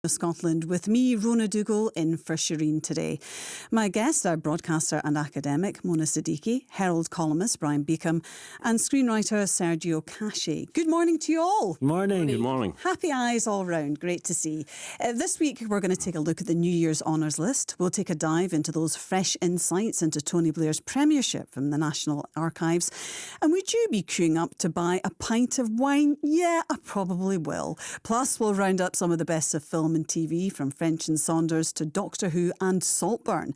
Scotland with me, Rona Dougal, in for Shereen today. My guests are broadcaster and academic Mona Siddiqui, Herald columnist Brian Beacom and screenwriter Sergio Casci. Good morning to you all. Morning. Good morning. Happy eyes all round. Great to see. This week we're going to take a look at the New Year's honours list. We'll take a dive into those fresh insights into Tony Blair's premiership from the National Archives. And would you be queuing up to buy a pint of wine? Yeah, I probably will. Plus we'll round up some of the best of film and TV, from French and Saunders to Doctor Who and Saltburn.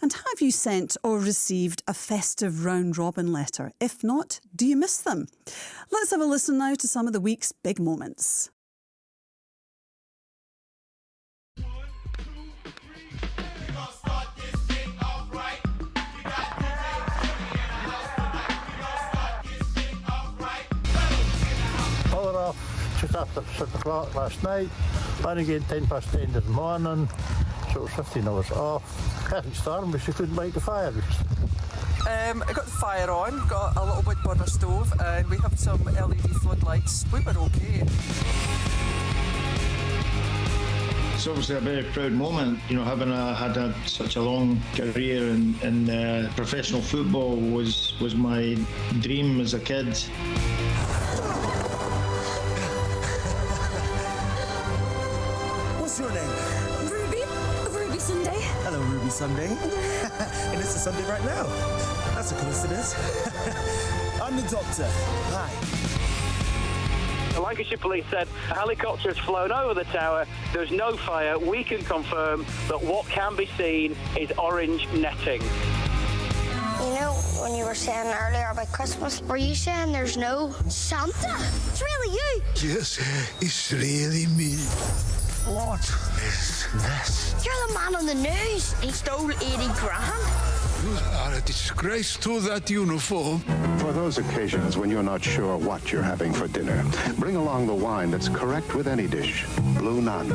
And have you sent or received a festive round-robin letter? If not, do you miss them? Let's have a listen now to some of the week's big moments. Power off just after 6 o'clock last night, on again 10 past 10 this morning, so it was 15 hours off. Perfect storm, but she couldn't light the fire. I got the fire on, got a little wood burner stove, and we have some LED floodlights. We were okay. It's obviously a very proud moment, you know, having had such a long career in professional football was my dream as a kid. What's your name? Ruby Sunday. Hello, Ruby Sunday. And it's a Sunday right now. That's a coincidence. I'm the doctor. Hi. The Lancashire Police said a helicopter has flown over the tower. There's no fire. We can confirm that what can be seen is orange netting. You know, when you were saying earlier about Christmas, were you saying there's no Santa? It's really you. Yes, it's really me. What is this? You're the man on the news. He stole 80 grand. You are a disgrace to that uniform. For those occasions when you're not sure what you're having for dinner, bring along the wine that's correct with any dish. Blue Nun,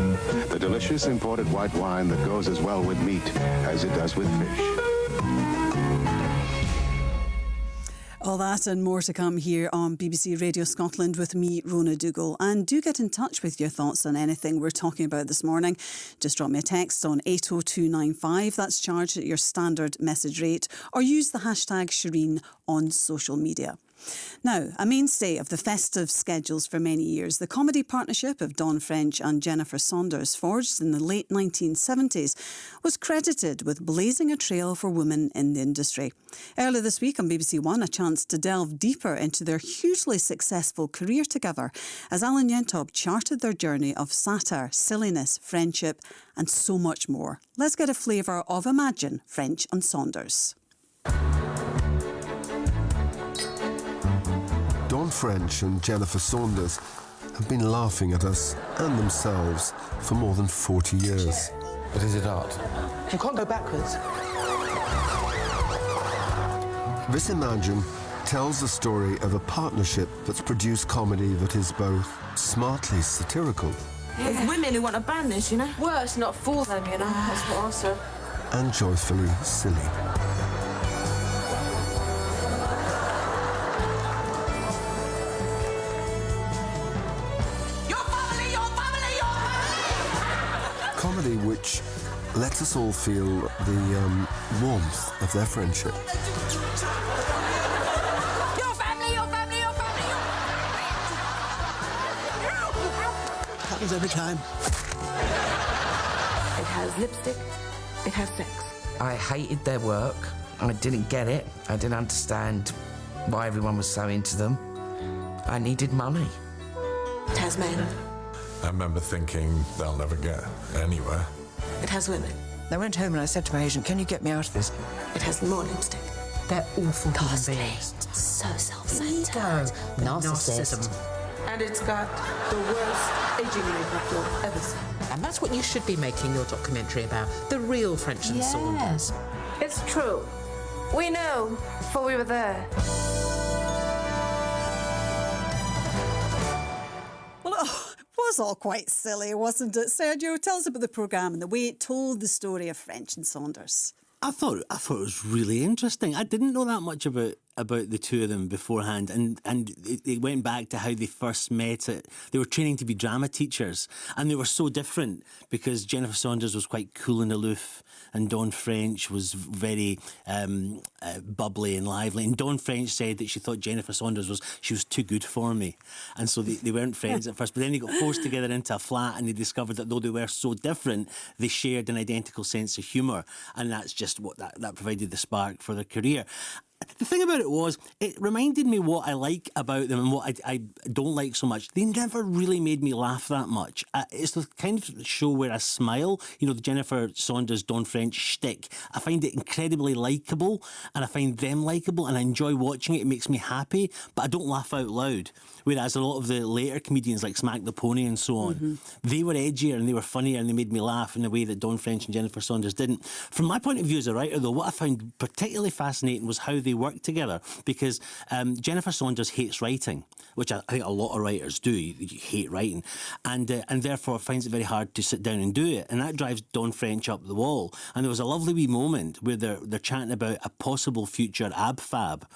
the delicious imported white wine that goes as well with meat as it does with fish. All that and more to come here on BBC Radio Scotland with me, Rona Dougal. And do get in touch with your thoughts on anything we're talking about this morning. Just drop me a text on 80295. That's charged at your standard message rate. Or use the hashtag Shereen on social media. Now, a mainstay of the festive schedules for many years, the comedy partnership of Dawn French and Jennifer Saunders, forged in the late 1970s, was credited with blazing a trail for women in the industry. Earlier this week on BBC One, a chance to delve deeper into their hugely successful career together as Alan Yentob charted their journey of satire, silliness, friendship and so much more. Let's get a flavour of Imagine French and Saunders. Dawn French and Jennifer Saunders have been laughing at us and themselves for more than 40 years. But is it art? You can't go backwards. This Imagine tells the story of a partnership that's produced comedy that is both smartly satirical. There's women who want to ban this, you know? Well, it's not for them, you know. That's what I said. And joyfully silly. Comedy which lets us all feel the warmth of their friendship. Your family, your family, your family, Happens every time. It has lipstick, it has sex. I hated their work. I didn't get it. I didn't understand why everyone was so into them. I needed money. It has men. I remember thinking they'll never get anywhere. It has women. I went home and I said to my agent, can you get me out of this? It has more lipstick. They're awful human Costly. beings. So self-centered. Narcissism. And it's got the worst aging makeup you'll ever see. And that's what you should be making your documentary about. The real French and Saunders. It's true. We know, for we were there. Well, it was all quite silly, wasn't it? Sergio, tell us about the programme and the way it told the story of French and Saunders. I thought it was really interesting. I didn't know that much about about the two of them beforehand, and it went back to how they first met. They were training to be drama teachers, and they were so different because Jennifer Saunders was quite cool and aloof, and Dawn French was very bubbly and lively. And Dawn French said that she thought Jennifer Saunders was too good for me, and so they weren't friends at first. But then they got forced together into a flat, and they discovered that though they were so different, they shared an identical sense of humour, and that's just what that provided the spark for their career. The thing about it was, it reminded me what I like about them and what I don't like so much. They never really made me laugh that much. It's the kind of show where I smile. You know, the Jennifer Saunders, Dawn French shtick. I find it incredibly likeable, and I find them likeable, and I enjoy watching it. It makes me happy, but I don't laugh out loud. Whereas a lot of the later comedians like Smack the Pony and so on, they were edgier and they were funnier and they made me laugh in a way that Dawn French and Jennifer Saunders didn't. From my point of view as a writer, though, what I found particularly fascinating was how they worked together, because Jennifer Saunders hates writing, which I think a lot of writers do. You hate writing, and therefore finds it very hard to sit down and do it, and that drives Dawn French up the wall. And there was a lovely wee moment where they're chatting about a possible future ab fab,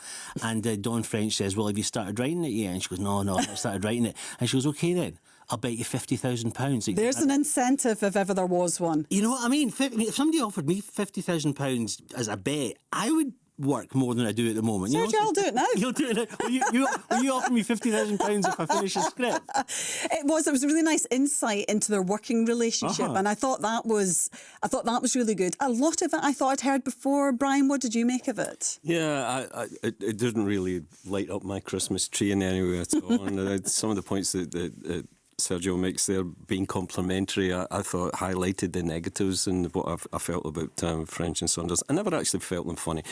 and Dawn French says, "Well, have you started writing it yet?" And she goes, No, I've not started writing it." And she goes, "Okay then, I'll bet you £50,000. There's an incentive if ever there was one. You know what I mean? If somebody offered me £50,000 as a bet, I would work more than I do at the moment. Sergio, I'll do it now. You'll do it now. Will you offer me £50,000 if I finish a script? It was a really nice insight into their working relationship, and I thought that was really good. A lot of it I thought I'd heard before. Brian, what did you make of it? Yeah, it didn't really light up my Christmas tree in any way at all. And some of the points that Sergio makes there, being complimentary, I thought highlighted the negatives and what I felt about French and Saunders. I never actually felt them funny.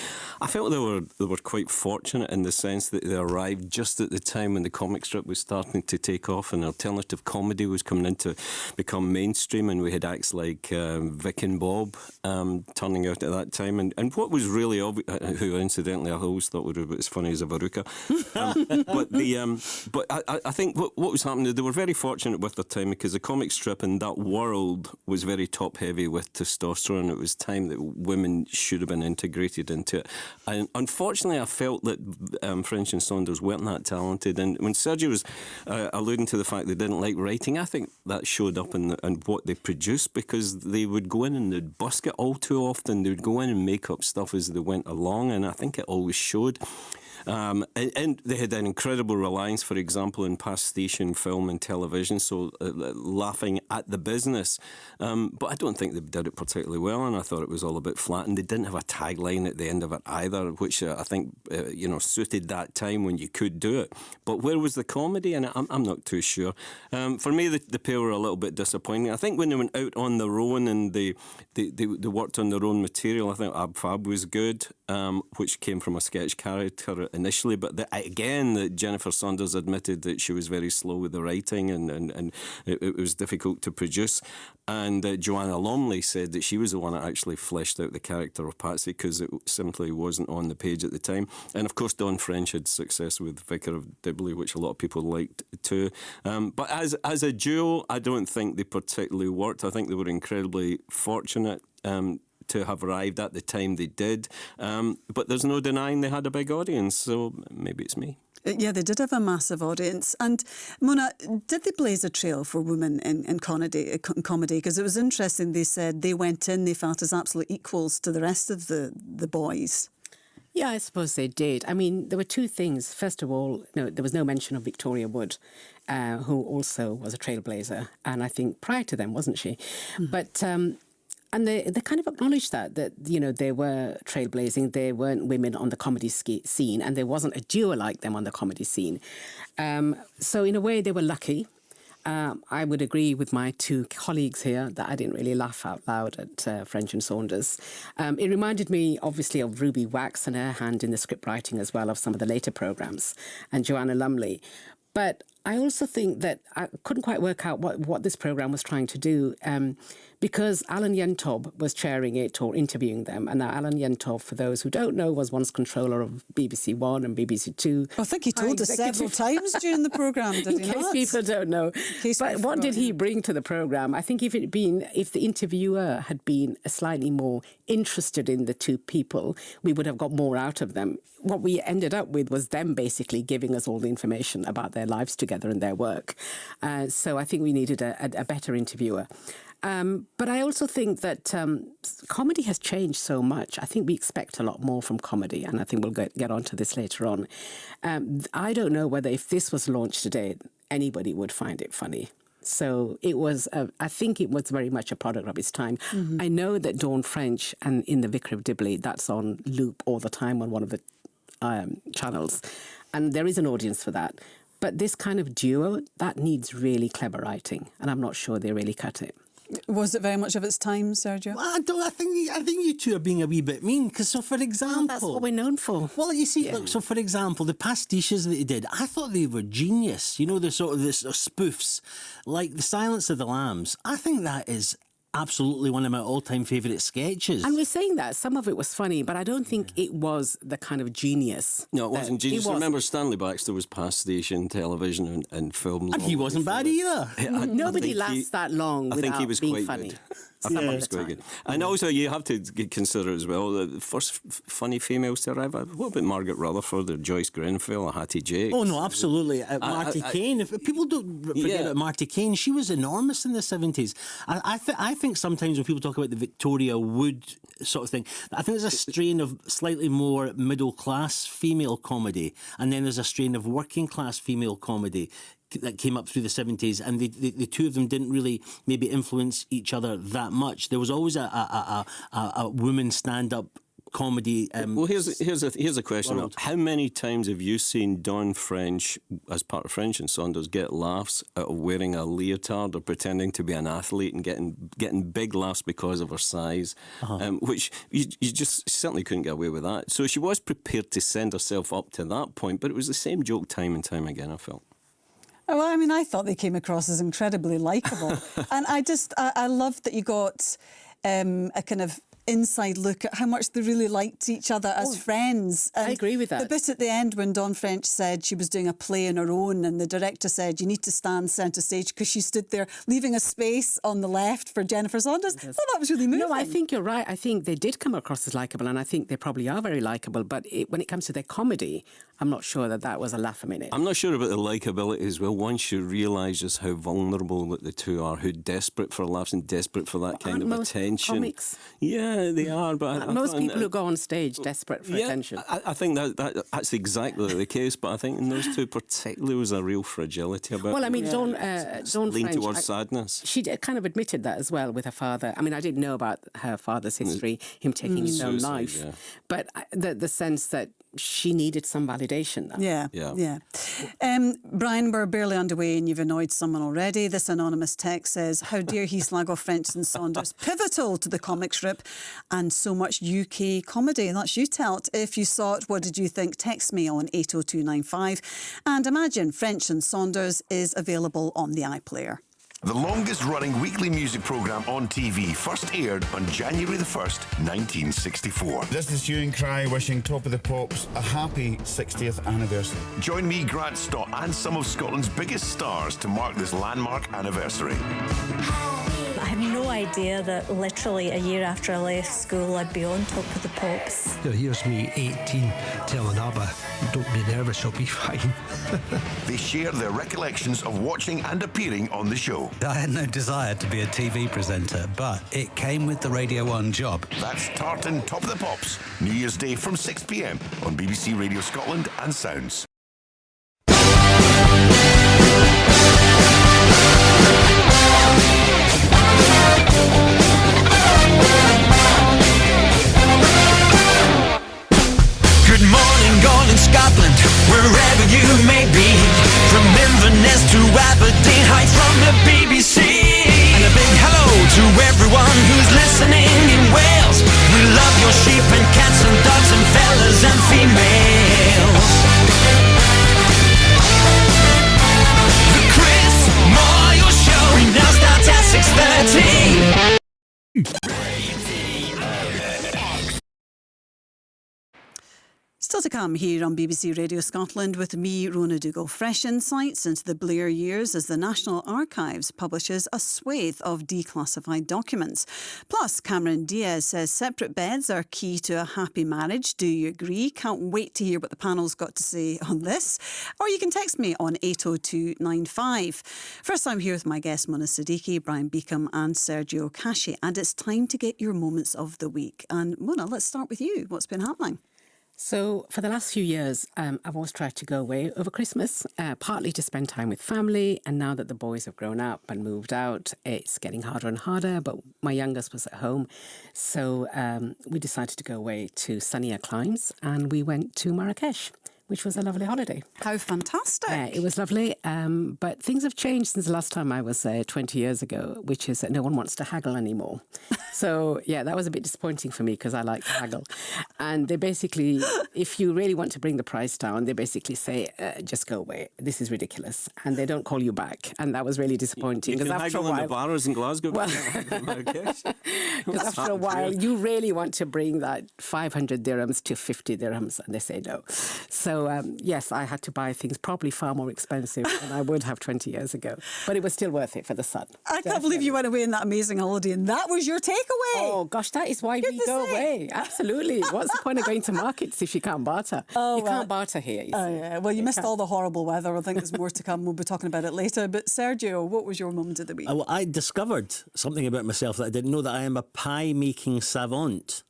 I felt they were quite fortunate in the sense that they arrived just at the time when the comic strip was starting to take off and alternative comedy was coming in to become mainstream, and we had acts like Vic and Bob turning out at that time. And what was really obvious, who incidentally I always thought would be as funny as a Veruca. But I think what was happening, they were very fortunate with their time, because the comic strip in that world was very top heavy with testosterone. It was time that women should have been integrated into it, and unfortunately I felt that French and Saunders weren't that talented. And when Sergio was alluding to the fact they didn't like writing, I think that showed up in what they produced, because they would go in and they'd busk it all too often. They would go in and make up stuff as they went along, and I think it always showed. And they had an incredible reliance, for example, in pastiche film and television, so laughing at the business. But I don't think they did it particularly well, and I thought it was all a bit flat. And they didn't have a tagline at the end of it either, which I think suited that time when you could do it. But where was the comedy? And I'm not too sure. For me, the pair were a little bit disappointing. I think when they went out on their own and they worked on their own material, I think Ab Fab was good, which came from a sketch character initially, but again, Jennifer Saunders admitted that she was very slow with the writing and it was difficult to produce. And Joanna Lumley said that she was the one that actually fleshed out the character of Patsy, because it simply wasn't on the page at the time. And of course, Dawn French had success with Vicar of Dibley, which a lot of people liked too. But as a duo, I don't think they particularly worked. I think they were incredibly fortunate to have arrived at the time they did. But there's no denying they had a big audience, so maybe it's me. Yeah, they did have a massive audience. And Mona, did they blaze a trail for women in comedy? Because it was interesting, they said they went in, they felt as absolute equals to the rest of the boys. Yeah, I suppose they did. I mean, there were two things. First of all, there was no mention of Victoria Wood, who also was a trailblazer. And I think prior to them, wasn't she? Mm-hmm. But... And they kind of acknowledged that they were trailblazing. There weren't women on the comedy scene, and there wasn't a duo like them on the comedy scene. So in a way, they were lucky. I would agree with my two colleagues here that I didn't really laugh out loud at French and Saunders. It reminded me, obviously, of Ruby Wax and her hand in the script writing as well of some of the later programmes, and Joanna Lumley. But I also think that I couldn't quite work out what this programme was trying to do, because Alan Yentob was chairing it or interviewing them. And now Alan Yentob, for those who don't know, was once controller of BBC One and BBC Two. I think he told us several times during the programme, did he not? In case people don't know. But what did he bring to the programme? I think if the interviewer had been slightly more interested in the two people, we would have got more out of them. What we ended up with was them basically giving us all the information about their lives together and their work. So I think we needed a better interviewer. But I also think that comedy has changed so much. I think we expect a lot more from comedy, and I think we'll get onto this later on. I don't know whether if this was launched today, anybody would find it funny. So it was, I think it was very much a product of its time. I know that Dawn French and in The Vicar of Dibley, that's on loop all the time on one of the channels. And there is an audience for that. But this kind of duo, that needs really clever writing. And I'm not sure they really cut it. Was it very much of its time, Sergio? Well, I think you two are being a wee bit mean. Because, so for example... that's what we're known for. Well, you see, look, so for example, the pastiches that they did, I thought they were genius. You know, the sort of spoofs, like The Silence of the Lambs. I think that is absolutely one of my all-time favourite sketches. And we're saying that some of it was funny, but I don't think it was the kind of genius. No, it wasn't genius. Remember, Stanley Baxter was pastiche television and film. And he wasn't bad either. Nobody lasts that long without he was being quite funny. Good. I think he was quite good. And also, you have to consider as well, the first funny females to arrive. What about Margaret Rutherford or Joyce Grenfell or Hattie Jacques? Oh, no, absolutely. Marty Kane. If people don't forget about Marty Kane, she was enormous in the 70s. I think sometimes when people talk about the Victoria Wood sort of thing, I think there's a strain of slightly more middle-class female comedy, and then there's a strain of working-class female comedy that came up through the 70s, and the two of them didn't really maybe influence each other that much. There was always a woman stand-up comedy. Well, here's a question. World. How many times have you seen Dawn French, as part of French and Saunders, get laughs out of wearing a leotard or pretending to be an athlete and getting big laughs because of her size, which you just certainly couldn't get away with that. So she was prepared to send herself up to that point, but it was the same joke time and time again, I felt. Well, I mean, I thought they came across as incredibly likeable. And I loved that you got a kind of inside look at how much they really liked each other as friends. And I agree with that. The bit at the end when Dawn French said she was doing a play on her own and the director said, you need to stand centre stage because she stood there leaving a space on the left for Jennifer Saunders. I thought that was really moving. No, I think you're right. I think they did come across as likeable, and I think they probably are very likeable. But when it comes to their comedy, I'm not sure that was a laugh a minute. I'm not sure about the likeability as well. Once you realise just how vulnerable that the two are, how desperate for laughs and desperate for that kind of attention. Comics? Yeah, they are. But most people who go on stage desperate for attention. I think that's exactly the case. But I think in those two particularly was a real fragility about. Well, I mean, Dawn lean French, towards sadness. She kind of admitted that as well with her father. I mean, I didn't know about her father's history, him taking his own life, but the sense that she needed some validation. Yeah. Brian, we're barely underway and you've annoyed someone already. This anonymous text says, how dare he slag off French and Saunders? Pivotal to the comic strip and so much UK comedy. And that's you, Telt. If you saw it, what did you think? Text me on 80295. And imagine French and Saunders is available on the iPlayer. The longest-running weekly music programme on TV first aired on January the 1st, 1964. This is Hugh and Cry wishing Top of the Pops a happy 60th anniversary. Join me, Grant Stott, and some of Scotland's biggest stars to mark this landmark anniversary. I had no idea that literally a year after I left school I'd be on Top of the Pops. Here's me, 18, telling Abba, don't be nervous, I'll be fine. They share their recollections of watching and appearing on the show. I had no desire to be a TV presenter, but it came with the Radio 1 job. That's Tartan Top of the Pops, New Year's Day from 6 p.m. on BBC Radio Scotland and Sounds. Good morning, all in Scotland, wherever you may be. From Inverness to Aberdeen, hi from the BBC. And a big hello to everyone who's listening in Wales. We love your sheep and cats and dogs and fellas and females. Still to come here on BBC Radio Scotland with me, Rona Dougal. Fresh insights into the Blair years as the National Archives publishes a swathe of declassified documents. Plus, Cameron Diaz says separate beds are key to a happy marriage. Do you agree? Can't wait to hear what the panel's got to say on this. Or you can text me on 80295. First, I'm here with my guests Mona Siddiqui, Brian Beacom and Sergio Casci. And it's time to get your moments of the week. And Mona, let's start with you. What's been happening? So for the last few years, I've always tried to go away over Christmas, partly to spend time with family. And now that the boys have grown up and moved out, it's getting harder and harder. But my youngest was at home. So we decided to go away to sunnier climes and we went to Marrakesh, which was a lovely holiday. How fantastic. It was lovely. But things have changed since the last time I was there 20 years ago, which is that no one wants to haggle anymore. So, yeah, that was a bit disappointing for me because I like to haggle. And they basically, if you really want to bring the price down, they basically say, just go away. This is ridiculous. And they don't call you back. And that was really disappointing. You can after haggle a while, in the bars in Glasgow. Because after a while, you really want to bring that 500 dirhams to 50 dirhams. And they say no. So, yes, I had to buy things probably far more expensive than I would have 20 years ago. But it was still worth it for the sun. I can't believe you went away on that amazing holiday and that was your takeaway. Oh, gosh, that is why we go away. Absolutely. What's the point of going to markets if you can't barter? You can't barter here, you see. Yeah. Well, you missed all the horrible weather. I think there's more to come. We'll be talking about it later. But Sergio, what was your moment of the week? Well, I discovered something about myself that I didn't know, that I am a pie-making savant.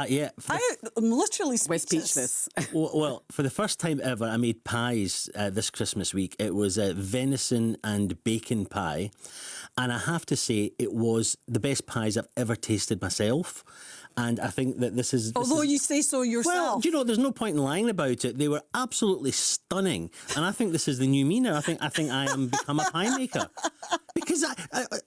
Yeah. I'm literally speechless. We're speechless. Well, for the first time ever, I made pies this Christmas week. It was venison and bacon pie. And I have to say, it was the best pies I've ever tasted myself. And I think that this is... Although you say so yourself. Well, do you know, there's no point in lying about it. They were absolutely stunning. And I think this is the new me now. I think I am become a pie maker. Because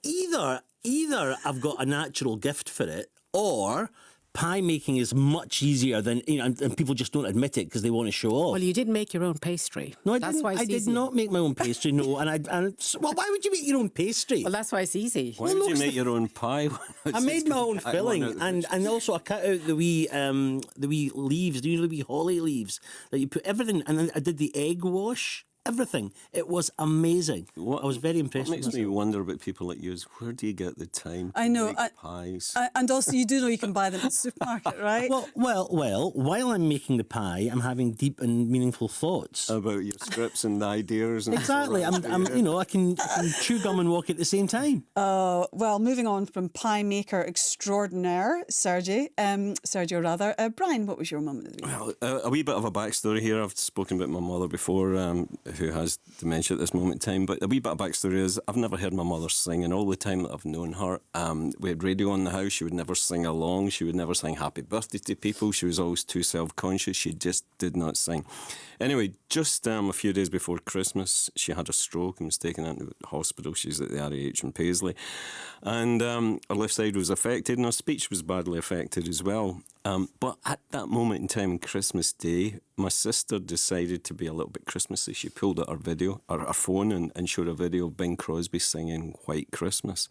either I've got a natural gift for it, or... pie making is much easier than, you know, and people just don't admit it because they want to show off. Well, you did make your own pastry. No, I that's didn't. Why it's I did easy. not make my own pastry. No, well, why would you make your own pastry? Well, that's why it's easy. Why would you make your own pie? I made my own filling, and also I cut out the wee leaves. Do you know the wee holly leaves that you put everything? And then I did the egg wash. Everything. It was amazing. I was very impressed. What makes me wonder about people like you is, where do you get the time to make pies? And also, you do know you can buy them at the supermarket, right? Well, while I'm making the pie, I'm having deep and meaningful thoughts. About your scripts and ideas. And exactly. I can chew gum and walk at the same time. Well, moving on from pie maker extraordinaire, Sergio, Brian, what was your moment of the week? Well, a wee bit of a backstory here. I've spoken about my mother before, who has dementia at this moment in time. But a wee bit of backstory is I've never heard my mother sing, and all the time that I've known her, we had radio in the house. She would never sing along. She would never sing happy birthday to people. She was always too self-conscious. She just did not sing. Anyway, just a few days before Christmas, she had a stroke and was taken into the hospital. She's at the RAH in Paisley. And her left side was affected and her speech was badly affected as well. But at that moment in time, Christmas Day, my sister decided to be a little bit Christmassy. She pulled out her phone and showed a video of Bing Crosby singing White Christmas.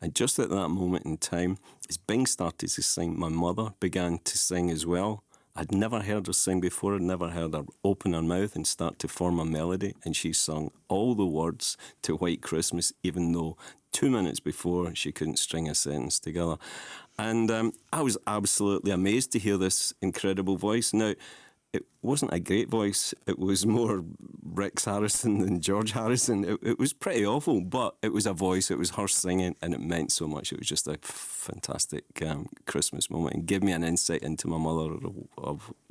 And just at that moment in time, as Bing started to sing, my mother began to sing as well. I'd never heard her sing before. I'd never heard her open her mouth and start to form a melody. And she sung all the words to White Christmas, even though 2 minutes before she couldn't string a sentence together. And I was absolutely amazed to hear this incredible voice. Now, it wasn't a great voice. It was more Rex Harrison than George Harrison. It was pretty awful, but it was a voice. It was her singing, and it meant so much. It was just a fantastic Christmas moment and gave me an insight into my mother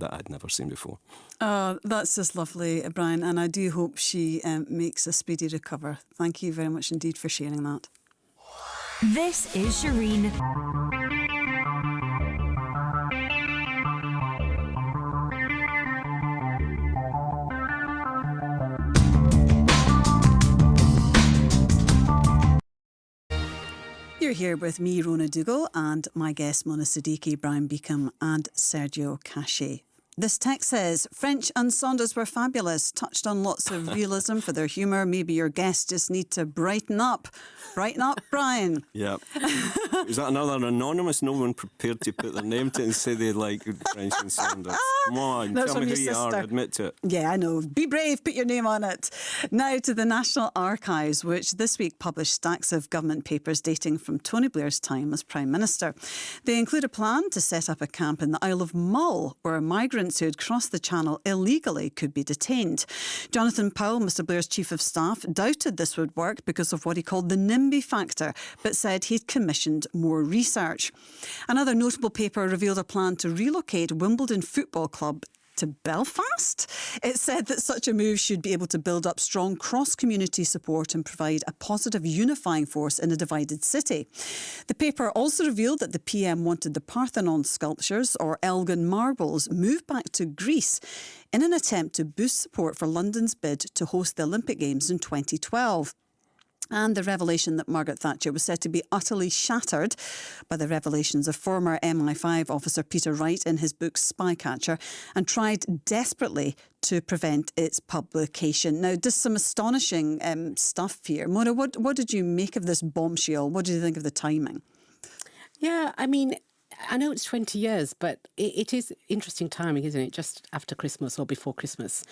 that I'd never seen before. Oh, that's just lovely, Brian, and I do hope she makes a speedy recover. Thank you very much indeed for sharing that. This is Shereen. You're here with me, Rona Dougal, and my guests, Mona Siddiqui, Brian Beacom and Sergio Casci. This text says, French and Saunders were fabulous, touched on lots of realism for their humour. Maybe your guests just need to brighten up. Brighten up, Brian. Yeah. Is that another anonymous? No one prepared to put their name to it and say they like French and Saunders. Come on, That's tell me from who your you are, sister. admit to it. Yeah, I know. Be brave, put your name on it. Now to the National Archives, which this week published stacks of government papers dating from Tony Blair's time as Prime Minister. They include a plan to set up a camp in the Isle of Mull, where migrants who had crossed the Channel illegally could be detained. Jonathan Powell, Mr Blair's Chief of Staff, doubted this would work because of what he called the NIMBY factor, but said he'd commissioned more research. Another notable paper revealed a plan to relocate Wimbledon Football Club to Belfast. It said that such a move should be able to build up strong cross-community support and provide a positive unifying force in a divided city. The paper also revealed that the PM wanted the Parthenon sculptures, or Elgin marbles, moved back to Greece in an attempt to boost support for London's bid to host the Olympic Games in 2012. And the revelation that Margaret Thatcher was said to be utterly shattered by the revelations of former MI5 officer Peter Wright in his book Spycatcher, and tried desperately to prevent its publication. Now, just some astonishing stuff here. Mona, what did you make of this bombshell? What did you think of the timing? Yeah, I mean, I know it's 20 years, but it is interesting timing, isn't it? Just after Christmas or before Christmas,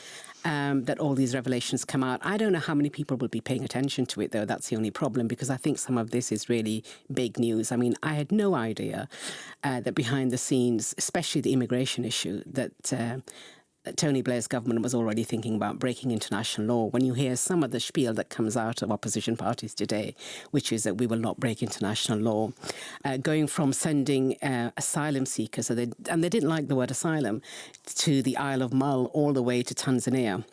that all these revelations come out. I don't know how many people will be paying attention to it, though. That's the only problem, because I think some of this is really big news. I mean, I had no idea that behind the scenes, especially the immigration issue, that Tony Blair's government was already thinking about breaking international law. When you hear some of the spiel that comes out of opposition parties today, which is that we will not break international law, going from sending asylum seekers, and they didn't like the word asylum, to the Isle of Mull all the way to Tanzania.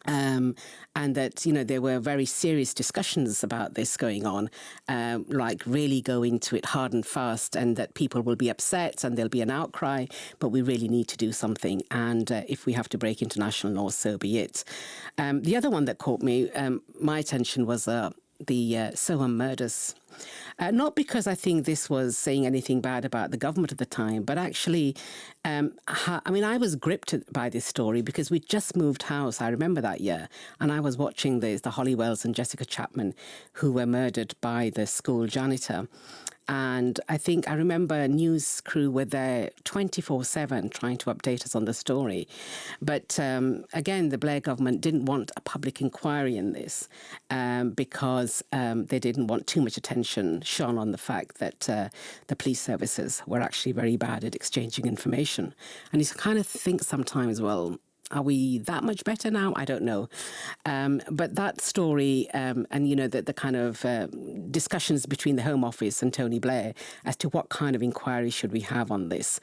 And that, you know, there were very serious discussions about this going on, like really go into it hard and fast, and that people will be upset and there'll be an outcry, but we really need to do something. And if we have to break international law, so be it. The other one that caught my attention was the Soham murders. Not because I think this was saying anything bad about the government at the time, but actually, I was gripped by this story because we just moved house. I remember that year. And I was watching the Hollywells and Jessica Chapman, who were murdered by the school janitor. And I remember news crew were there 24/7 trying to update us on the story. But again, the Blair government didn't want a public inquiry in this because they didn't want too much attention shone on the fact that the police services were actually very bad at exchanging information. And you kind of think sometimes, well, are we that much better now? I don't know. But that story and, you know, the kind of discussions between the Home Office and Tony Blair as to what kind of inquiry should we have on this.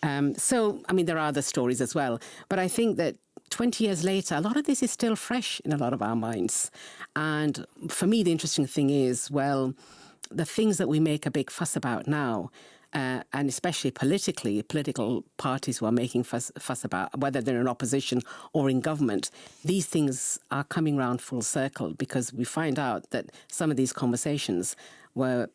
There are other stories as well. But I think that 20 years later, a lot of this is still fresh in a lot of our minds. And for me, the interesting thing is, well, the things that we make a big fuss about now, and especially politically, political parties who are making fuss about, whether they're in opposition or in government, these things are coming round full circle, because we find out that some of these conversations were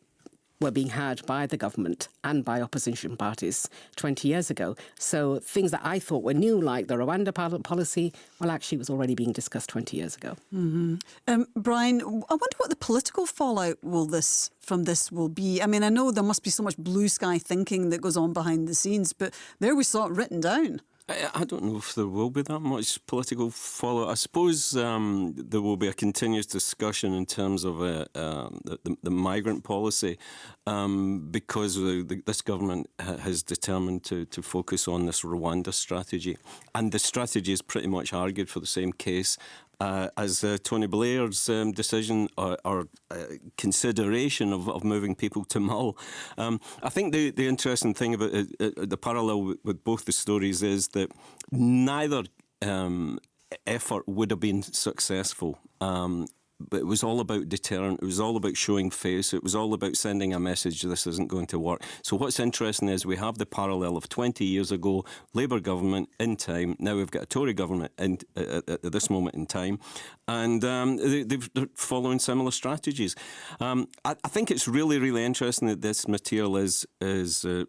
being had by the government and by opposition parties 20 years ago. So things that I thought were new, like the Rwanda policy, well, actually was already being discussed 20 years ago. Mm-hmm. Brian, I wonder what the political fallout from this will be. I mean, I know there must be so much blue sky thinking that goes on behind the scenes, but there we saw it written down. I don't know if there will be that much political fallout. I suppose there will be a continuous discussion in terms of the migrant policy, because this government has determined to focus on this Rwanda strategy. And the strategy is pretty much argued for the same case as Tony Blair's decision or consideration of moving people to Mull. I think the interesting thing about the parallel with both the stories is that neither effort would have been successful but it was all about deterrent. It was all about showing face. It was all about sending a message, this isn't going to work. So what's interesting is we have the parallel of 20 years ago, Labour government in time. Now we've got a Tory government at this moment in time. And they're following similar strategies. I think it's really, really interesting that this material is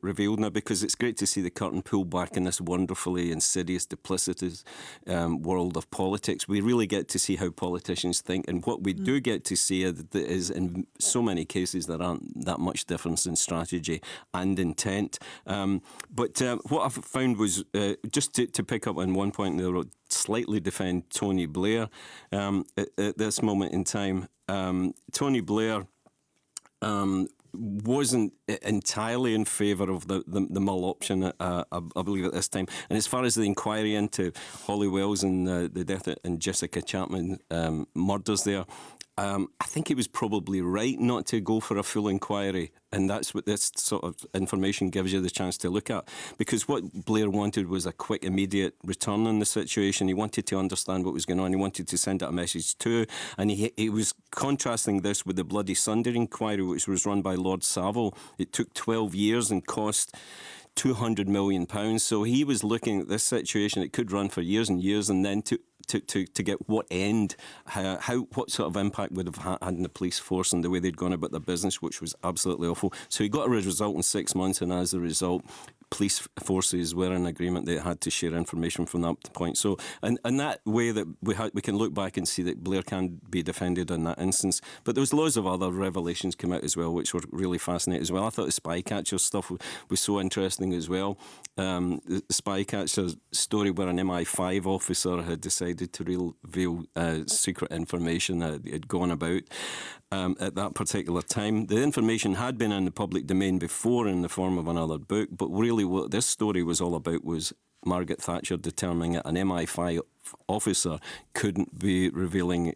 revealed now, because it's great to see the curtain pulled back in this wonderfully insidious, duplicitous world of politics. We really get to see how politicians think, and what we do get to see is in so many cases there aren't that much difference in strategy and intent. But what I've found was, just to pick up on one point there, slightly defend Tony Blair at this moment in time. Tony Blair wasn't entirely in favour of the Mull option, I believe, at this time. And as far as the inquiry into Holly Wells and the death and Jessica Chapman murders there, I think he was probably right not to go for a full inquiry, and that's what this sort of information gives you the chance to look at. Because what Blair wanted was a quick, immediate return on the situation. He wanted to understand what was going on. He wanted to send out a message too, and he was contrasting this with the Bloody Sunday inquiry, which was run by Lord Savile. It took 12 years and cost £200 million. So he was looking at this situation. It could run for years and years, and then to get what end, what sort of impact would have had on the police force and the way they'd gone about their business, which was absolutely awful. So he got a result in 6 months, and as a result, police forces were in agreement they had to share information from that point. So, and that way that we can look back and see that Blair can be defended in that instance. But there was loads of other revelations come out as well, which were really fascinating as well. I thought the Spycatcher stuff was so interesting as well. The Spycatcher story where an MI5 officer had decided to reveal secret information that had gone about at that particular time. The information had been in the public domain before in the form of another book, but really what this story was all about was Margaret Thatcher determining that an MI5 officer couldn't be revealing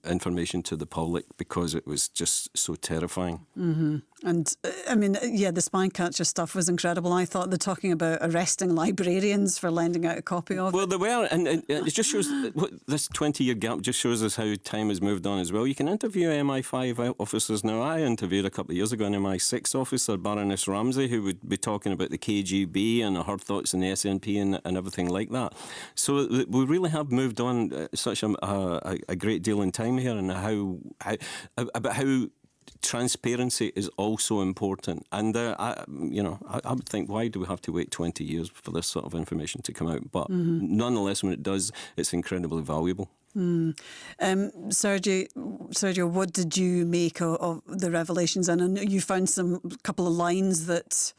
information to the public because it was just so terrifying. Mm-hmm. And I mean, yeah, the Spycatcher stuff was incredible. I thought they're talking about arresting librarians for lending out a copy of it. Well, they were, and it just shows this 20-year gap just shows us how time has moved on as well. You can interview MI5 officers now. I interviewed a couple of years ago an MI6 officer, Baroness Ramsey, who would be talking about the KGB and her thoughts on the SNP and everything like that. So we really have moved on such a great deal in time here, and how transparency is also important. And I would think, why do we have to wait 20 years for this sort of information to come out? But nonetheless, when it does, it's incredibly valuable. Sergio, what did you make of the revelations? And I know you found a couple of lines that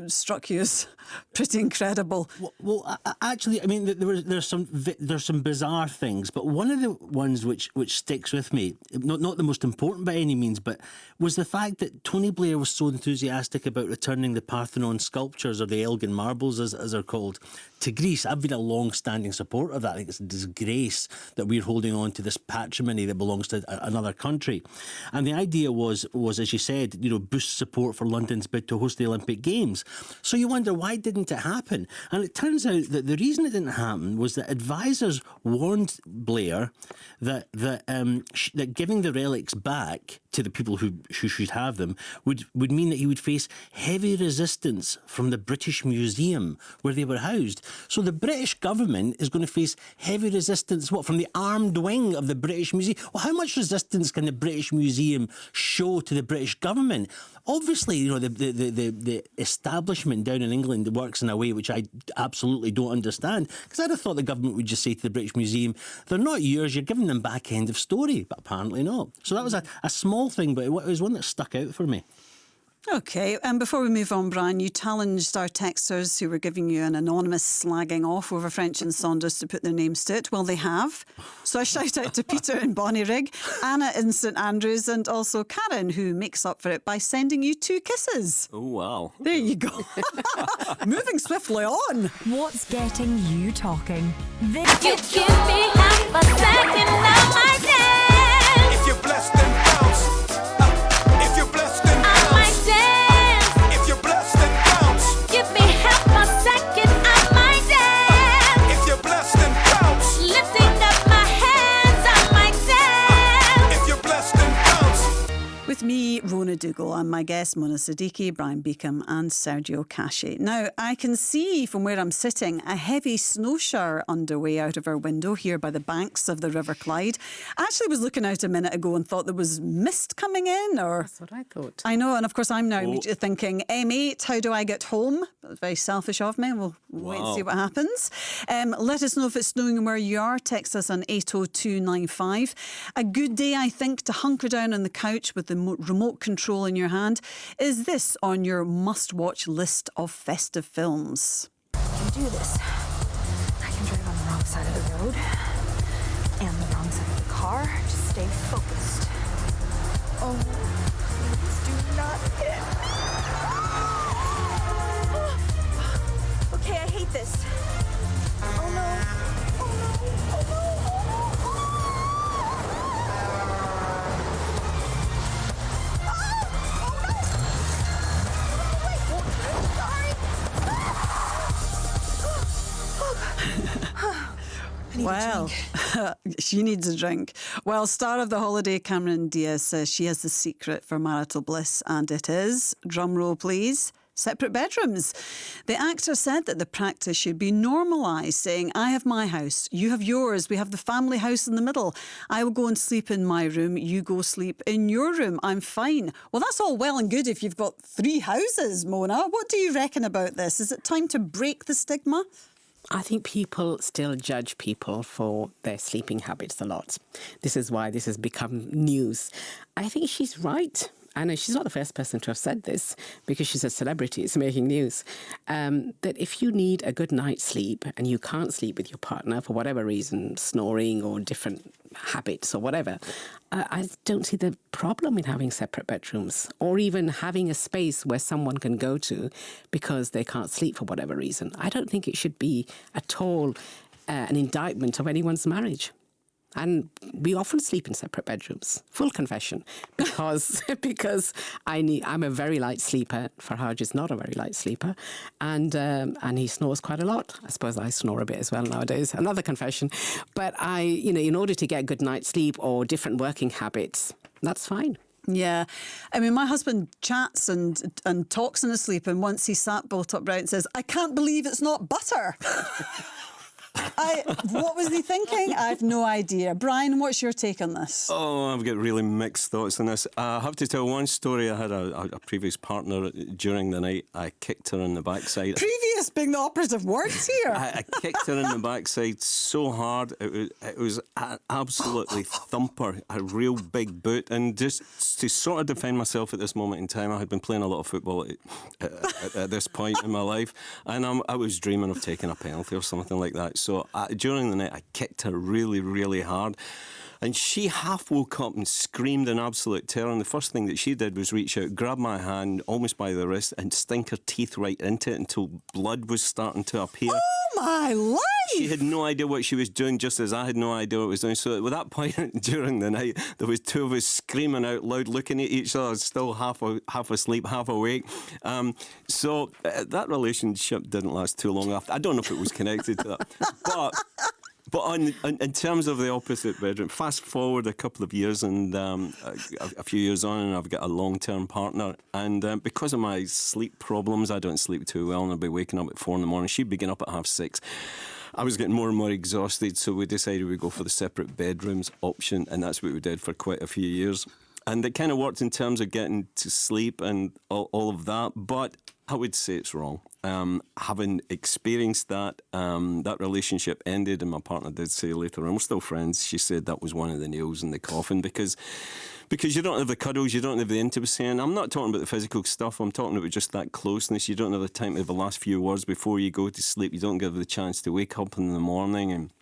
struck you as pretty incredible. Well, actually, I mean, there's some bizarre things, but one of the ones which sticks with me, not the most important by any means, but was the fact that Tony Blair was so enthusiastic about returning the Parthenon sculptures, or the Elgin marbles as they're called, to Greece. I've been a long-standing supporter of that. I think it's a disgrace that we're holding on to this patrimony that belongs to another country. And the idea was, as you said, boost support for London's bid to host the Olympic Games. So you wonder, why didn't it happen? And it turns out that the reason it didn't happen was that advisors warned Blair that giving the relics back to the people who should have them would mean that he would face heavy resistance from the British Museum where they were housed. So the British government is going to face heavy resistance, from the armed wing of the British Museum? Well, how much resistance can the British Museum show to the British government? Obviously, the establishment down in England works in a way which I absolutely don't understand, because I'd have thought the government would just say to the British Museum, they're not yours, you're giving them back, end of story, but apparently not. So that was a small thing, but it was one that stuck out for me. OK, and before we move on, Brian, you challenged our texters who were giving you an anonymous slagging off over French and Saunders to put their names to it. Well, they have. So I shout out to Peter in Bonnyrigg, Anna in St Andrews, and also Karen, who makes up for it by sending you 2 kisses. Oh, wow. There you go. Moving swiftly on. What's getting you talking? You give me half a second of my day. If you're blessed, then bounce. If you're blessed, then bounce. I might dance. If you're blessed, then bounce. Give me half a second of my day. If you're blessed, then bounce. Lifting up my hands, I might dance. Dougal, and my guests Mona Siddiqui, Brian Beacom and Sergio Casci. Now, I can see from where I'm sitting a heavy snow shower underway out of our window here by the banks of the River Clyde. I actually was looking out a minute ago and thought there was mist coming in. Or That's what I thought. I know, and of course I'm now immediately thinking, M8, how do I get home? That's very selfish of me. We'll wait and see what happens. Let us know if it's snowing and where you are. Text us on 80295. A good day, I think, to hunker down on the couch with the remote control in your hand. Is this on your must-watch list of festive films? I can do this. I can drive on the wrong side of the road and the wrong side of the car to stay focused. Oh, please do not hit me. Okay, I hate this. Oh no. Oh no. Oh no. Well, she needs a drink. Well, star of the holiday, Cameron Diaz, says she has the secret for marital bliss, and it is, drum roll please, separate bedrooms. The actor said that the practice should be normalised, saying, I have my house, you have yours, we have the family house in the middle. I will go and sleep in my room, you go sleep in your room, I'm fine. Well, that's all well and good if you've got 3 houses, Mona. What do you reckon about this? Is it time to break the stigma? I think people still judge people for their sleeping habits a lot. This is why this has become news. I think she's right. I know she's not the first person to have said this because she's a celebrity, it's making news, that if you need a good night's sleep and you can't sleep with your partner for whatever reason, snoring or different habits or whatever, I don't see the problem in having separate bedrooms or even having a space where someone can go to because they can't sleep for whatever reason. I don't think it should be at all an indictment of anyone's marriage. And we often sleep in separate bedrooms. Full confession, because I'm a very light sleeper. Farhaj is not a very light sleeper, and he snores quite a lot. I suppose I snore a bit as well nowadays. Another confession, but in order to get good night's sleep or different working habits, that's fine. Yeah. I mean, my husband chats and talks in his sleep, and once he sat bolt upright and says, I can't believe it's not butter. What was he thinking? I have no idea. Brian, what's your take on this? Oh, I've got really mixed thoughts on this. I have to tell one story. I had a previous partner during the night. I kicked her in the backside. Previous being the operative words here. I kicked her in the backside so hard. It was an absolutely thumper, a real big boot. And just to sort of defend myself at this moment in time, I had been playing a lot of football at this point in my life. And I was dreaming of taking a penalty or something like that. So during the night, I kicked her really, really hard. And she half woke up and screamed in absolute terror. And the first thing that she did was reach out, grab my hand almost by the wrist and stink her teeth right into it until blood was starting to appear. Oh, my life! She had no idea what she was doing, just as I had no idea what I was doing. So at that point during the night, there was 2 of us screaming out loud, looking at each other, still half asleep, half awake. So that relationship didn't last too long after. I don't know if it was connected to that. But in terms of the opposite bedroom, fast forward a couple of years and a few years on, and I've got a long-term partner. And because of my sleep problems, I don't sleep too well, and I'll be waking up at 4 in the morning. She'd begin up at 6:30. I was getting more and more exhausted, so we decided we'd go for the separate bedrooms option, and that's what we did for quite a few years. And it kind of worked in terms of getting to sleep and all of that, but I would say it's wrong. Having experienced that, that relationship ended, and my partner did say later on, we're still friends, she said that was one of the nails in the coffin because you don't have the cuddles, you don't have the intimacy, and I'm not talking about the physical stuff, I'm talking about just that closeness. You don't have the time to have the last few words before you go to sleep, you don't give the chance to wake up in the morning and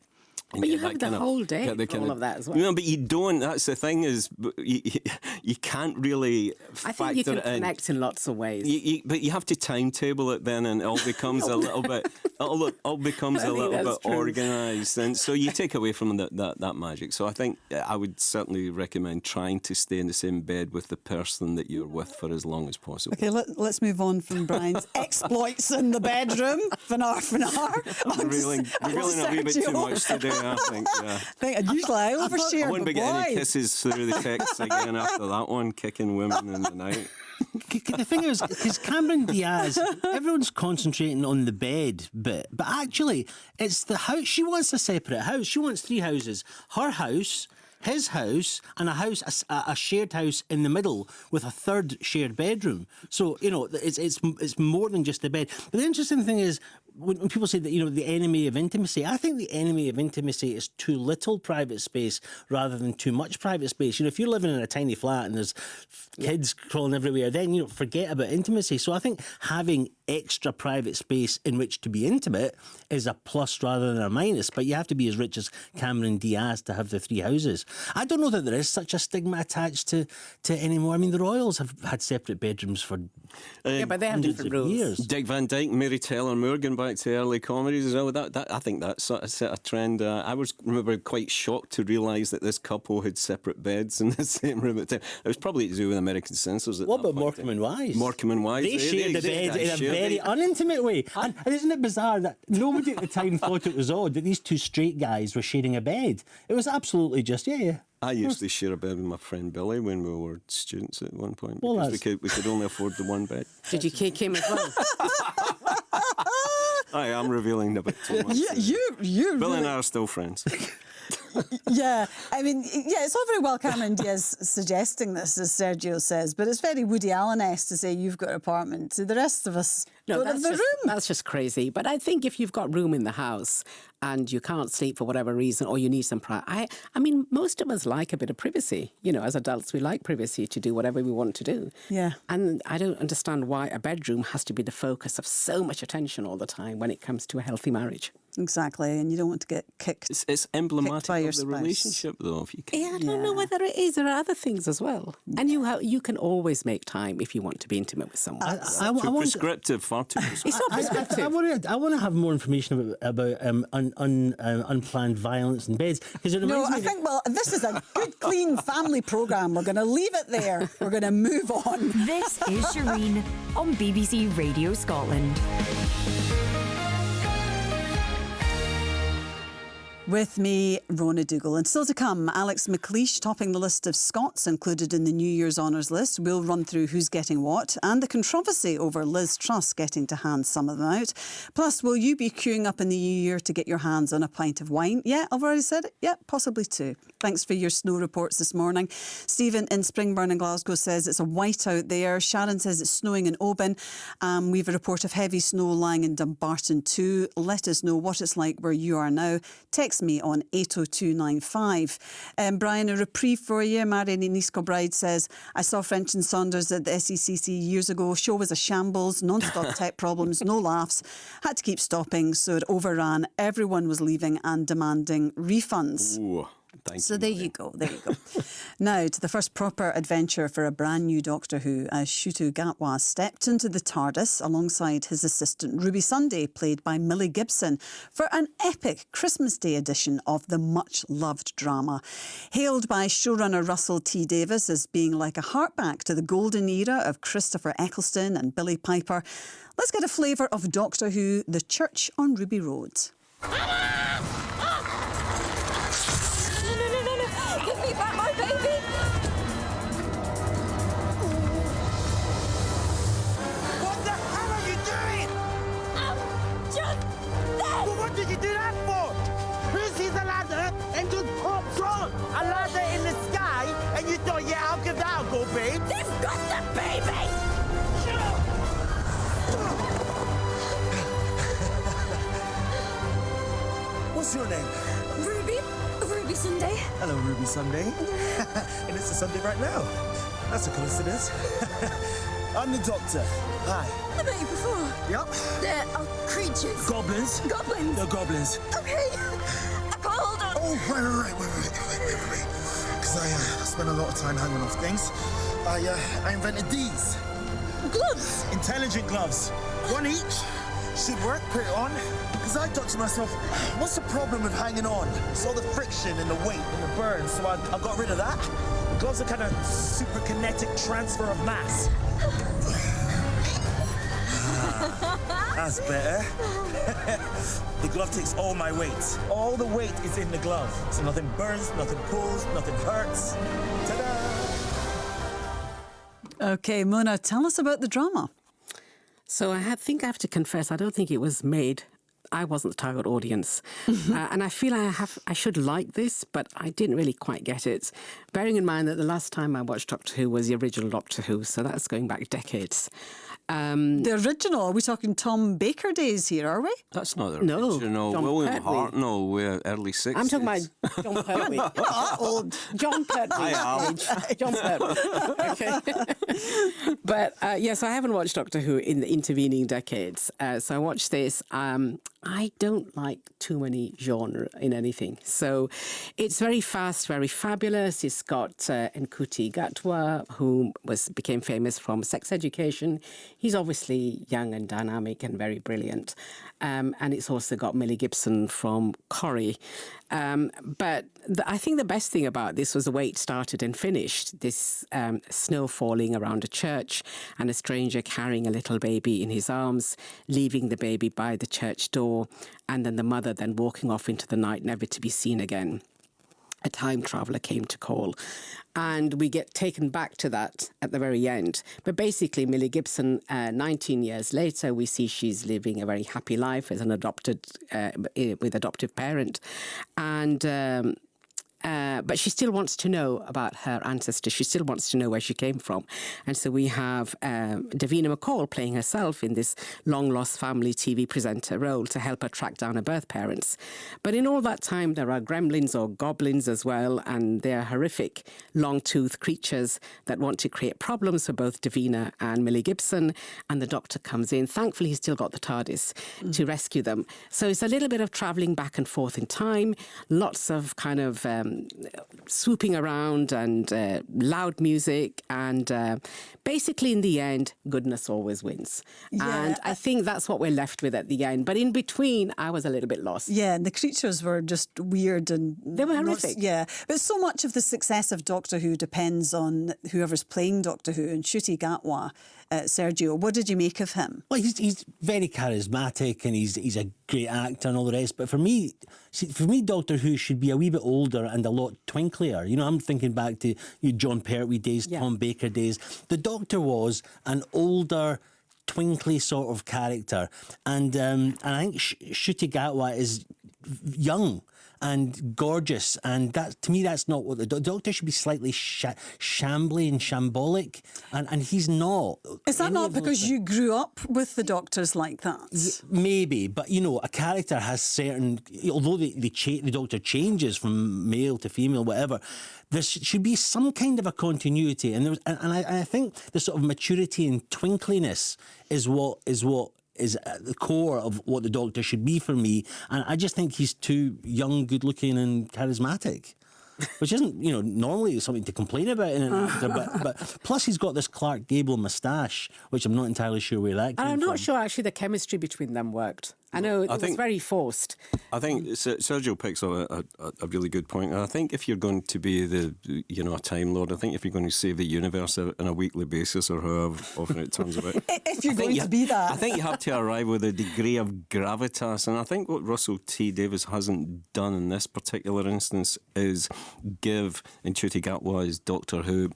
but you have the whole day for all of that as well. No, but you don't. That's the thing is, you can't really factor it in. I think you can connect in lots of ways. But you have to timetable it then, and it all becomes a little bit. It all becomes a little bit organised, and so you take away from that magic. So I think I would certainly recommend trying to stay in the same bed with the person that you're with for as long as possible. Okay, let's move on from Brian's exploits in the bedroom. Finar. I'm revealing a wee bit too much today. I think, yeah. Usually I overshare. I wouldn't be getting any kisses through the texts again after that one, kicking women in the night. The thing is, because Cameron Diaz, everyone's concentrating on the bed bit, but actually, it's the house. She wants a separate house. She wants 3 houses. Her house, his house, and a shared house in the middle with a third shared bedroom. So, you know, it's more than just the bed. But the interesting thing is, when people say that, you know, the enemy of intimacy, I think the enemy of intimacy is too little private space rather than too much private space. You know, if you're living in a tiny flat and there's kids crawling everywhere, then, you know, forget about intimacy. So I think having extra private space in which to be intimate is a plus rather than a minus. But you have to be as rich as Cameron Diaz to have the 3 houses. I don't know that there is such a stigma attached to anymore. I mean, the Royals have had separate bedrooms for but they have different rules. Years. Dick Van Dyke, Mary Tyler Moore, going back to early comedies as well. That I think that sort of set a trend. I remember quite shocked to realise that this couple had separate beds in the same room at the time. It was probably to do with American censors. What about Morecambe and Wise? Morecambe and Wise. They shared the bed in a very unintimate way. And isn't it bizarre that nobody at the time thought it was odd that these 2 straight guys were sharing a bed? It was absolutely just, yeah. I used to share a bed with my friend Billy when we were students at one point, well, because we could only afford the 1 bed. Did you kick him as well? I am revealing a bit too much. You Billy and I are still friends. Yeah, I mean, yeah, it's all very well Cameron Diaz suggesting this, as Sergio says, but it's very Woody Allen-esque to say you've got an apartment. To the rest of us don't have the room. That's just crazy. But I think if you've got room in the house and you can't sleep for whatever reason, or you need some I mean, most of us like a bit of privacy. You know, as adults, we like privacy to do whatever we want to do. Yeah. And I don't understand why a bedroom has to be the focus of so much attention all the time when it comes to a healthy marriage. Exactly, and you don't want to get kicked. It's emblematic of the spouse. relationship, though. If you can. Yeah, I don't know whether it is. There are other things as well. And you can always make time if you want to be intimate with someone. Prescriptive, far too prescriptive. It's not prescriptive. I want to have more information about unplanned violence in beds. I think, well, this is a good, clean family programme. We're going to leave it there. We're going to move on. This is Shereen on BBC Radio Scotland. With me, Rona Dougal. And still to come, Alex McLeish topping the list of Scots included in the New Year's Honours list. We'll run through who's getting what and the controversy over Liz Truss getting to hand some of them out. Plus, will you be queuing up in the new year to get your hands on a pint of wine? Yeah, I've already said it. Yeah, possibly 2. Thanks for your snow reports this morning. Stephen in Springburn in Glasgow says it's a white out there. Sharon says it's snowing in Oban. We have a report of heavy snow lying in Dumbarton too. Let us know what it's like where you are now. Text me on 80295. Brian, a reprieve for you. Marion in East Kilbride says, I saw French and Saunders at the SECC years ago. Show was a shambles, non-stop tech problems, no laughs. Had to keep stopping, so it overran. Everyone was leaving and demanding refunds. Ooh. There you go. Now to the first proper adventure for a brand new Doctor Who, as Shutu Gatwa stepped into the TARDIS alongside his assistant Ruby Sunday, played by Millie Gibson, for an epic Christmas Day edition of the much-loved drama. Hailed by showrunner Russell T Davies as being like a harkback to the golden era of Christopher Eccleston and Billie Piper, let's get a flavour of Doctor Who, The Church on Ruby Road. Give me back my baby! What the hell are you doing? I'm just dead! Well, what did you do that for? Who sees a ladder and just pops on? A ladder in the sky and you thought, yeah, I'll give that a go, babe? They've got the baby! What's your name? Ruby Sunday. Hello, Ruby Sunday. And it's a Sunday right now. That's a coincidence. I'm the Doctor. Hi. I met you before. Yep. There are creatures. Goblins. Goblins. They're goblins. Okay. I can't hold on. Oh, wait. Because I spent a lot of time hanging off things. I invented these. Gloves. Intelligent gloves. One each. Should work, put it on. Because I thought to myself, what's the problem with hanging on? It's all the friction and the weight and the burn, so I got rid of that. The gloves are kind of super kinetic transfer of mass. That's better. The glove takes all my weight. All the weight is in the glove. So nothing burns, nothing pulls, nothing hurts. Ta-da! Okay, Mona, tell us about the drama. So I think I have to confess, I don't think it was made. I wasn't the target audience. And I feel I should like this, but I didn't really quite get it. Bearing in mind that the last time I watched Doctor Who was the original Doctor Who, so that's going back decades. The original, are we talking Tom Baker days here, are we? That's not the No, original. John William Pertwee. Hartnell, early 60s. I'm talking about John Pertwee. You're not that old. John Pertwee. I am. John Pertwee. Okay. But yes, I haven't watched Doctor Who in the intervening decades. So I watched this. I don't like too many genre in anything. So it's very fast, very fabulous. It's got Nkuti Gatwa, who became famous from Sex Education. He's obviously young and dynamic and very brilliant. And it's also got Millie Gibson from Corrie. But I think the best thing about this was the way it started and finished. This snow falling around a church and a stranger carrying a little baby in his arms, leaving the baby by the church door, and then the mother then walking off into the night, never to be seen again. A time traveller came to call. And we get taken back to that at the very end. But basically, Millie Gibson, 19 years later, we see she's living a very happy life as an with adoptive parent. And but she still wants to know about her ancestors. She still wants to know where she came from. And so we have Davina McCall playing herself in this long-lost family TV presenter role to help her track down her birth parents. But in all that time, there are gremlins or goblins as well, and they're horrific long-toothed creatures that want to create problems for both Davina and Millie Gibson. And the Doctor comes in. Thankfully, he's still got the TARDIS to rescue them. So it's a little bit of travelling back and forth in time, lots of kind of swooping around and loud music, and basically in the end, goodness always wins. Yeah. And I think that's what we're left with at the end. But in between, I was a little bit lost. Yeah, and the creatures were just weird and... They were horrific. Yeah, but so much of the success of Doctor Who depends on whoever's playing Doctor Who. And Ncuti Gatwa, Sergio, what did you make of him? Well, he's very charismatic and he's a great actor and all the rest. But for me, Doctor Who should be a wee bit older and a lot twinklier. You know, I'm thinking back to John Pertwee days, Tom Baker days. The Doctor was an older, twinkly sort of character, and I think Ncuti Gatwa is young and gorgeous, and that, to me, that's not what the Doctor should be. Slightly shambly and shambolic, and he's not. Is that not because you grew up with the Doctors like that? Maybe, but you know, a character has certain. Although the Doctor changes from male to female, whatever, there should be some kind of a continuity, and I think the sort of maturity and twinkliness is what is at the core of what the Doctor should be for me. And I just think he's too young, good-looking and charismatic. Which isn't, you know, normally something to complain about in an actor, but plus he's got this Clark Gable moustache, which I'm not entirely sure where that came from. I'm not sure actually the chemistry between them worked. I know it was very forced. I think Sergio picks up a really good point. And I think if you're going to be a Time Lord, I think if you're going to save the universe on a weekly basis or however often it turns about, if you're going to be that, I think you have to arrive with a degree of gravitas. And I think what Russell T Davies hasn't done in this particular instance is give Ncuti Gatwa's Doctor Who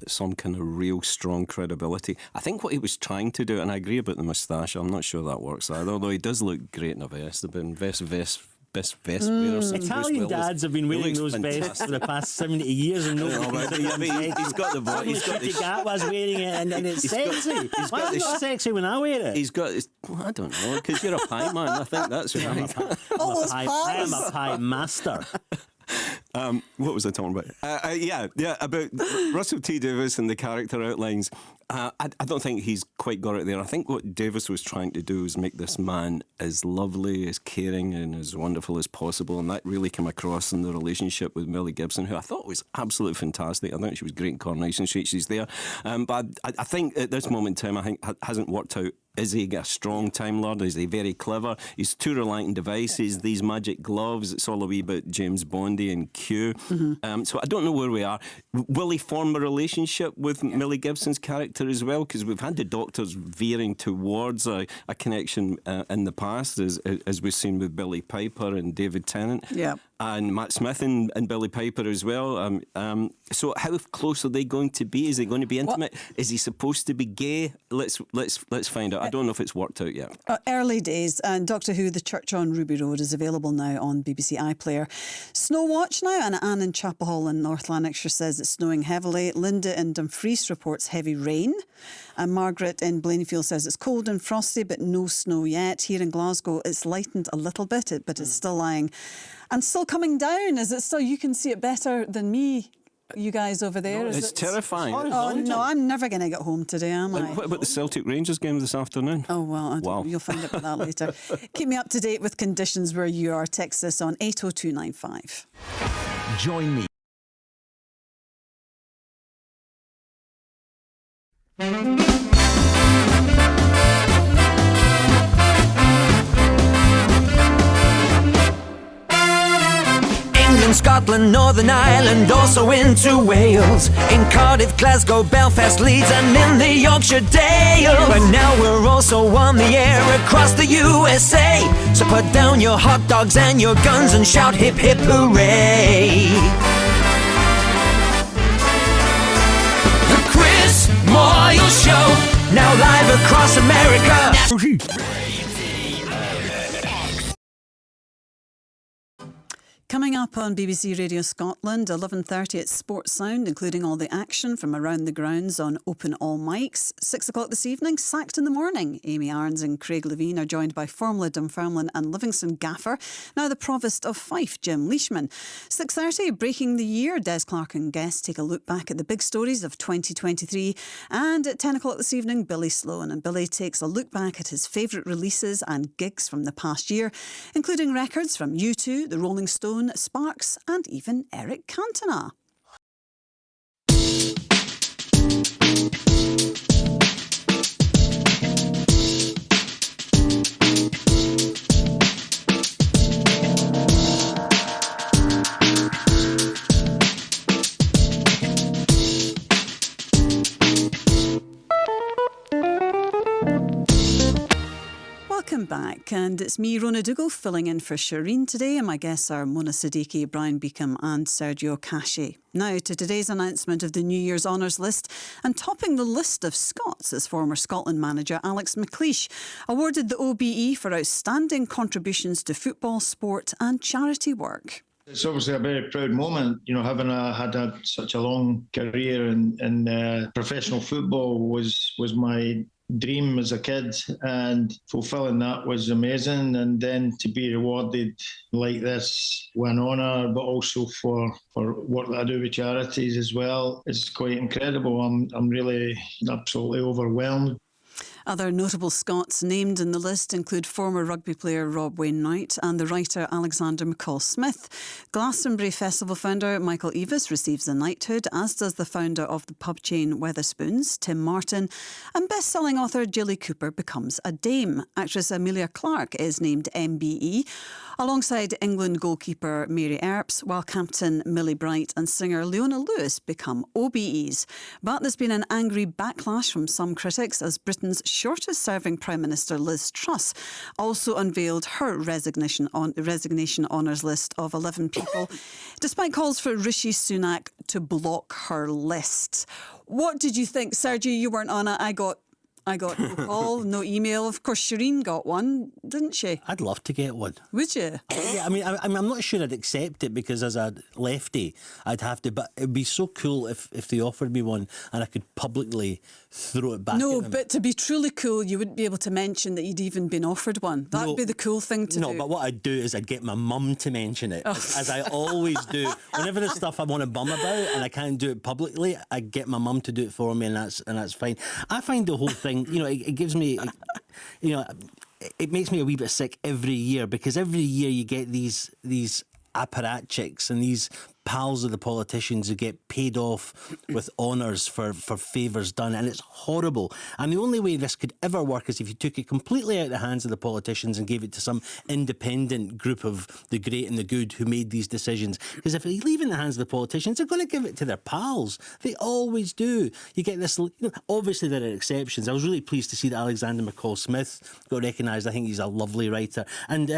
some kind of real strong credibility. I think what he was trying to do, and I agree about the moustache, I'm not sure that works either, although he does look great in a vest. They've been best vest wearers. Italian dads have been wearing those vests for the past 70 years and he's got the voice. He's got Gatwa's wearing it and it's sexy. Why is it not sexy when I wear it? He's got, I don't know, because you're a pie man. I think that's right. I am a pie master. What was I talking about? About Russell T Davies and the character outlines. I don't think he's quite got it there. I think what Davies was trying to do is make this man as lovely, as caring and as wonderful as possible, and that really came across in the relationship with Millie Gibson, who I thought was absolutely fantastic. I think she was great in Coronation Street. She's there. But I think at this moment in time, I think hasn't worked out. Is he a strong Time Lord? Is he very clever? He's too reliant on devices, these magic gloves. It's all a wee bit James Bondy and Q. Mm-hmm. So I don't know where we are. Will he form a relationship with Millie Gibson's character as well? Because we've had the Doctors veering towards a connection in the past, as we've seen with Billy Piper and David Tennant. Yeah. and Matt Smith and Billy Piper as well. So how close are they going to be? Is it going to be intimate? Is he supposed to be gay? Let's find out. I don't know if it's worked out yet. Early days. And Doctor Who, The Church on Ruby Road is available now on BBC iPlayer. Snow watch now, and Anne in Chapel Hall in North Lanarkshire says it's snowing heavily. Linda in Dumfries reports heavy rain. And Margaret in Blainfield says it's cold and frosty, but no snow yet. Here in Glasgow, it's lightened a little bit, but it's still lying. And still coming down. Is it still? You can see it better than me, you guys over there. It's terrifying. Oh, no, I'm never going to get home today, am I? What about the Celtic Rangers game this afternoon? Oh, well, wow. You'll find out about that later. Keep me up to date with conditions where you are. Text us on 80295. Join me. England, Scotland, Northern Ireland, also into Wales. In Cardiff, Glasgow, Belfast, Leeds, and in the Yorkshire Dales. But now we're also on the air across the USA. So put down your hot dogs and your guns and shout hip hip hooray. The Chris Moyle Show, now live across America. Coming up on BBC Radio Scotland, 11:30 at Sports Sound, including all the action from around the grounds on Open All Mics. 6 o'clock this evening, Sacked in the Morning. Amy Arns and Craig Levine are joined by formerly Dunfermline and Livingston gaffer, now the Provost of Fife, Jim Leishman. 6:30, Breaking the Year. Des Clark and guests take a look back at the big stories of 2023. And at 10 o'clock this evening, Billy Sloan. And Billy takes a look back at his favourite releases and gigs from the past year, including records from U2, the Rolling Stones, Sparks and even Eric Cantona. Welcome back, and it's me, Rona Dougal, filling in for Shereen today, and my guests are Mona Siddiqui, Brian Beacom and Sergio Casci. Now to today's announcement of the New Year's Honours list, and topping the list of Scots is former Scotland manager Alex McLeish, awarded the OBE for outstanding contributions to football, sport and charity work. It's obviously a very proud moment, you know, having had such a long career in professional football was my dream as a kid, and fulfilling that was amazing. And then to be rewarded like this, an honour, but also for work that I do with charities as well, is quite incredible. I'm really absolutely overwhelmed. Other notable Scots named in the list include former rugby player Rob Wainwright and the writer Alexander McCall-Smith. Glastonbury Festival founder Michael Eavis receives a knighthood, as does the founder of the pub chain Wetherspoons, Tim Martin. And best-selling author Jilly Cooper becomes a dame. Actress Amelia Clark is named MBE, alongside England goalkeeper Mary Earps, while captain Millie Bright and singer Leona Lewis become OBEs. But there's been an angry backlash from some critics as Britain's shortest-serving Prime Minister Liz Truss also unveiled her resignation honours list of 11 people, despite calls for Rishi Sunak to block her list. What did you think? Sergio, you weren't on it. I got no call, no email. Of course, Shereen got one, didn't she? I'd love to get one. Would you? Yeah, I mean, I'm not sure I'd accept it because as a lefty, I'd have to. But it'd be so cool if they offered me one and I could publicly throw it back. No, at them. but to be truly cool, you wouldn't be able to mention that you'd even been offered one. That'd be the cool thing to do. No, but what I'd do is I'd get my mum to mention it, as I always do. Whenever there's stuff I want to bum about and I can't do it publicly, I get my mum to do it for me, and that's fine. I find the whole thing, you know, it gives me, you know, it makes me a wee bit sick every year, because every year you get these apparatchiks and these pals of the politicians who get paid off with honours for favours done, and it's horrible. And the only way this could ever work is if you took it completely out of the hands of the politicians and gave it to some independent group of the great and the good who made these decisions. Because if they leave it in the hands of the politicians, they're going to give it to their pals. They always do. You get this, obviously there are exceptions. I was really pleased to see that Alexander McCall-Smith got recognised. I think he's a lovely writer. And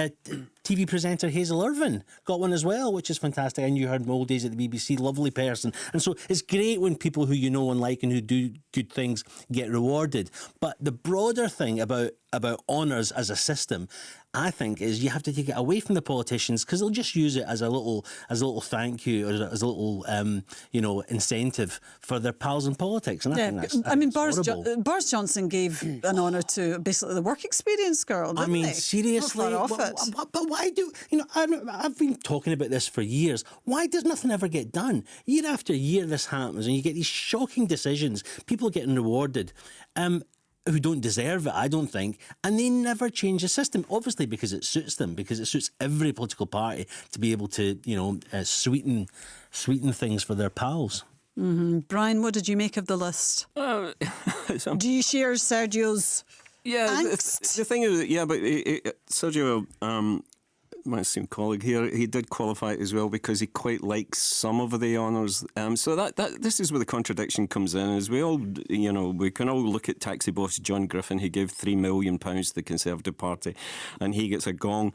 TV presenter Hazel Irvine got one as well, which is fantastic. I knew her in old days at the BBC, lovely person. And so it's great when people who you know and like and who do good things get rewarded. But the broader thing about honours as a system, I think, is you have to take it away from the politicians, because they'll just use it as a little thank you, or as a little incentive for their pals in politics. And I think that's Boris Johnson gave an honour to basically the work experience girl, didn't he? Seriously, Not far off it. But why do I've been talking about this for years. Why does nothing ever get done? Year after year this happens, and you get these shocking decisions, people getting rewarded who don't deserve it, I don't think, and they never change the system, obviously because it suits them, because it suits every political party to be able to, sweeten things for their pals. Mm-hmm. Brian, what did you make of the list? Do you share Sergio's angst? The thing is, but Sergio, my esteemed colleague here, he did qualify it as well because he quite likes some of the honours. So that this is where the contradiction comes in. Is we all, we can all look at taxi boss John Griffin. He gave £3 million to the Conservative Party, and he gets a gong.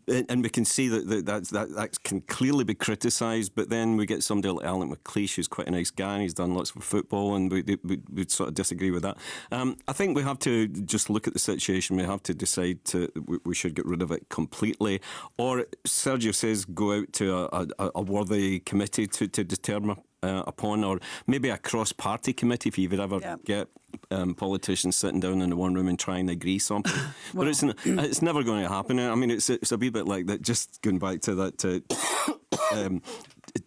And we can see that can clearly be criticised, but then we get somebody like Alan McLeish, who's quite a nice guy, and he's done lots for football, and we sort of disagree with that. I think we have to just look at the situation. We have to decide we should get rid of it completely, or Sergio says go out to a worthy committee to determine upon, or maybe a cross-party committee if you would ever get politicians sitting down in the one room and trying to agree something. But it's never going to happen. I mean, it's a wee bit like that. Just going back to that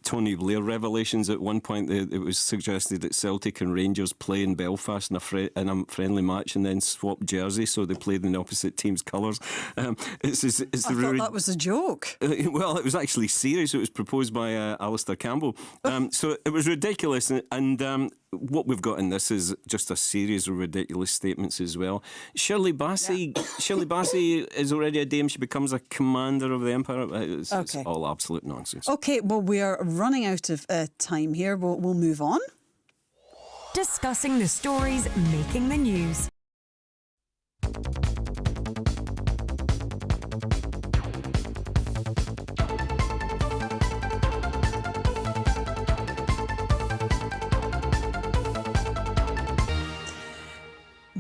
Tony Blair revelations. At one point, it was suggested that Celtic and Rangers play in Belfast in a friendly match and then swap jerseys so they played in the opposite team's colours. I thought that was a joke. Well, it was actually serious. It was proposed by Alistair Campbell. So it was ridiculous. And what we've got in this is just a series of ridiculous statements as well. Shirley Bassey is already a dame. She becomes a commander of the empire. It's all absolute nonsense. Okay, well, we are running out of time here. We'll move on. Discussing the stories making the news.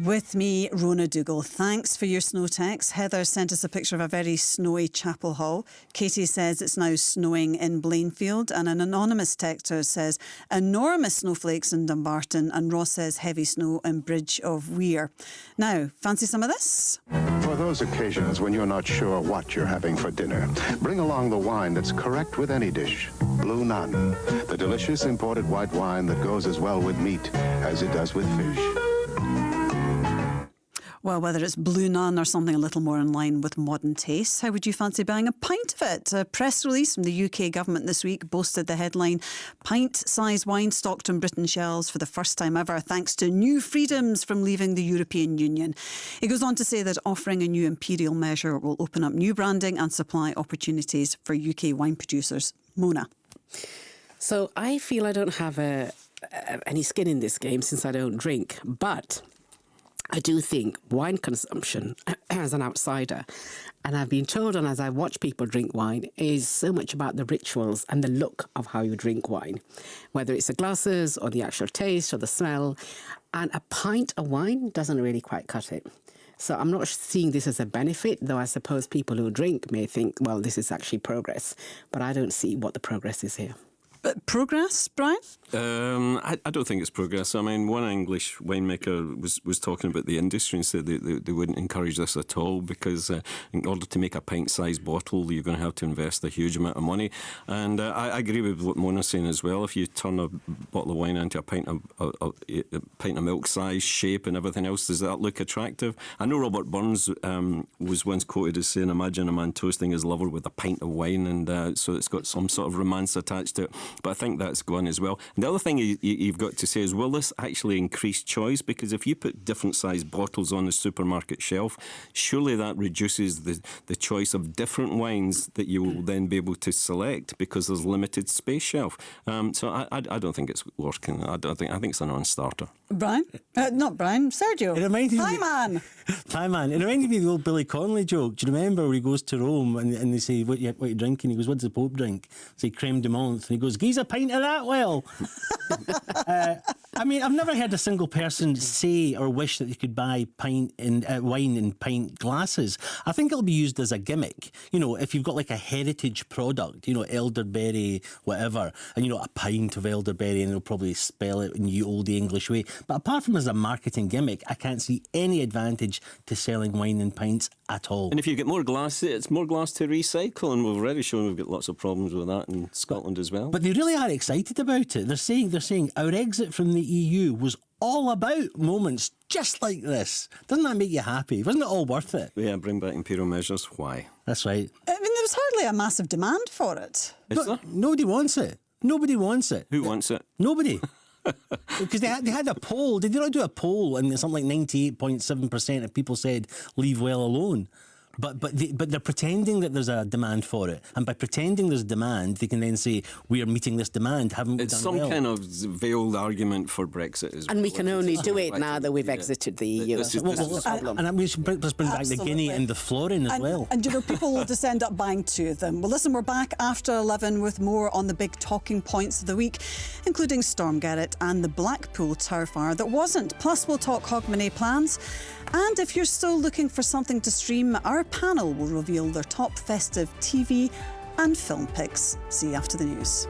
With me, Rona Dougal. Thanks for your snow text. Heather sent us a picture of a very snowy Chapel Hall. Katie says it's now snowing in Blainfield. And an anonymous texter says enormous snowflakes in Dumbarton. And Ross says heavy snow in Bridge of Weir. Now, fancy some of this? For those occasions when you're not sure what you're having for dinner, bring along the wine that's correct with any dish. Blue Nun, the delicious imported white wine that goes as well with meat as it does with fish. Well, whether it's Blue Nun or something a little more in line with modern tastes, how would you fancy buying a pint of it? A press release from the UK government this week boasted the headline, pint-sized wine stocked on Britain shelves for the first time ever, thanks to new freedoms from leaving the European Union. It goes on to say that offering a new imperial measure will open up new branding and supply opportunities for UK wine producers. Mona. So I feel I don't have any skin in this game since I don't drink, but I do think wine consumption as an outsider, and I've been told, and as I watch people drink wine, is so much about the rituals and the look of how you drink wine, whether it's the glasses or the actual taste or the smell. And a pint of wine doesn't really quite cut it. So I'm not seeing this as a benefit, though I suppose people who drink may think, well, this is actually progress. But I don't see what the progress is here. But progress, Brian? I don't think it's progress. I mean, one English winemaker was talking about the industry and said they wouldn't encourage this at all because in order to make a pint-sized bottle, you're going to have to invest a huge amount of money. And I agree with what Mona's saying as well. If you turn a bottle of wine into a pint of milk size, shape and everything else, does that look attractive? I know Robert Burns was once quoted as saying, imagine a man toasting his lover with a pint of wine, and so it's got some sort of romance attached to it. But I think that's gone as well. And the other thing you've got to say is, will this actually increase choice? Because if you put different sized bottles on the supermarket shelf, surely that reduces the choice of different wines that you will then be able to select because there's limited space shelf. So I don't think it's working. I think it's a non-starter. Brian? Not Brian, Sergio. It reminded me. Hi, man. Hi, man. It reminded me of the old Billy Connolly joke. Do you remember where he goes to Rome and they say, what you drinking? He goes, what does the Pope drink? Say, creme de menthe. And he goes, geez, a pint of that, well. I mean, I've never heard a single person say or wish that they could buy wine in pint glasses. I think it'll be used as a gimmick. You know, if you've got like a heritage product, you know, elderberry, whatever, and, you know, a pint of elderberry, and they'll probably spell it in the old English way. But apart from as a marketing gimmick, I can't see any advantage to selling wine in pints at all. And if you get more glass, it's more glass to recycle, and we've already shown we've got lots of problems with that in Scotland as well. But they really are excited about it. They're saying our exit from the EU was all about moments just like this. Doesn't that make you happy? Wasn't it all worth it? Yeah, bring back imperial measures. Why? That's right. I mean, there was hardly a massive demand for it. Is there? Nobody wants it. Nobody wants it. Who wants it? Nobody. Because they had a poll. Did they not do a poll? And something like 98.7% of people said leave well alone. But they're pretending that there's a demand for it, and by pretending there's demand, they can then say we are meeting this demand. Haven't we It's done some well? kind of veiled argument for Brexit as well. And we can only do it now that we've exited the EU. This is the problem. And we should let's bring back the guinea and the florin as well. And you know, people will just end up buying two of them. Well, listen, we're back after 11 with more on the big talking points of the week, including Storm Garrett and the Blackpool Tower fire that wasn't. Plus, we'll talk Hogmanay plans. And if you're still looking for something to stream, our panel will reveal their top festive TV and film picks. See you after the news.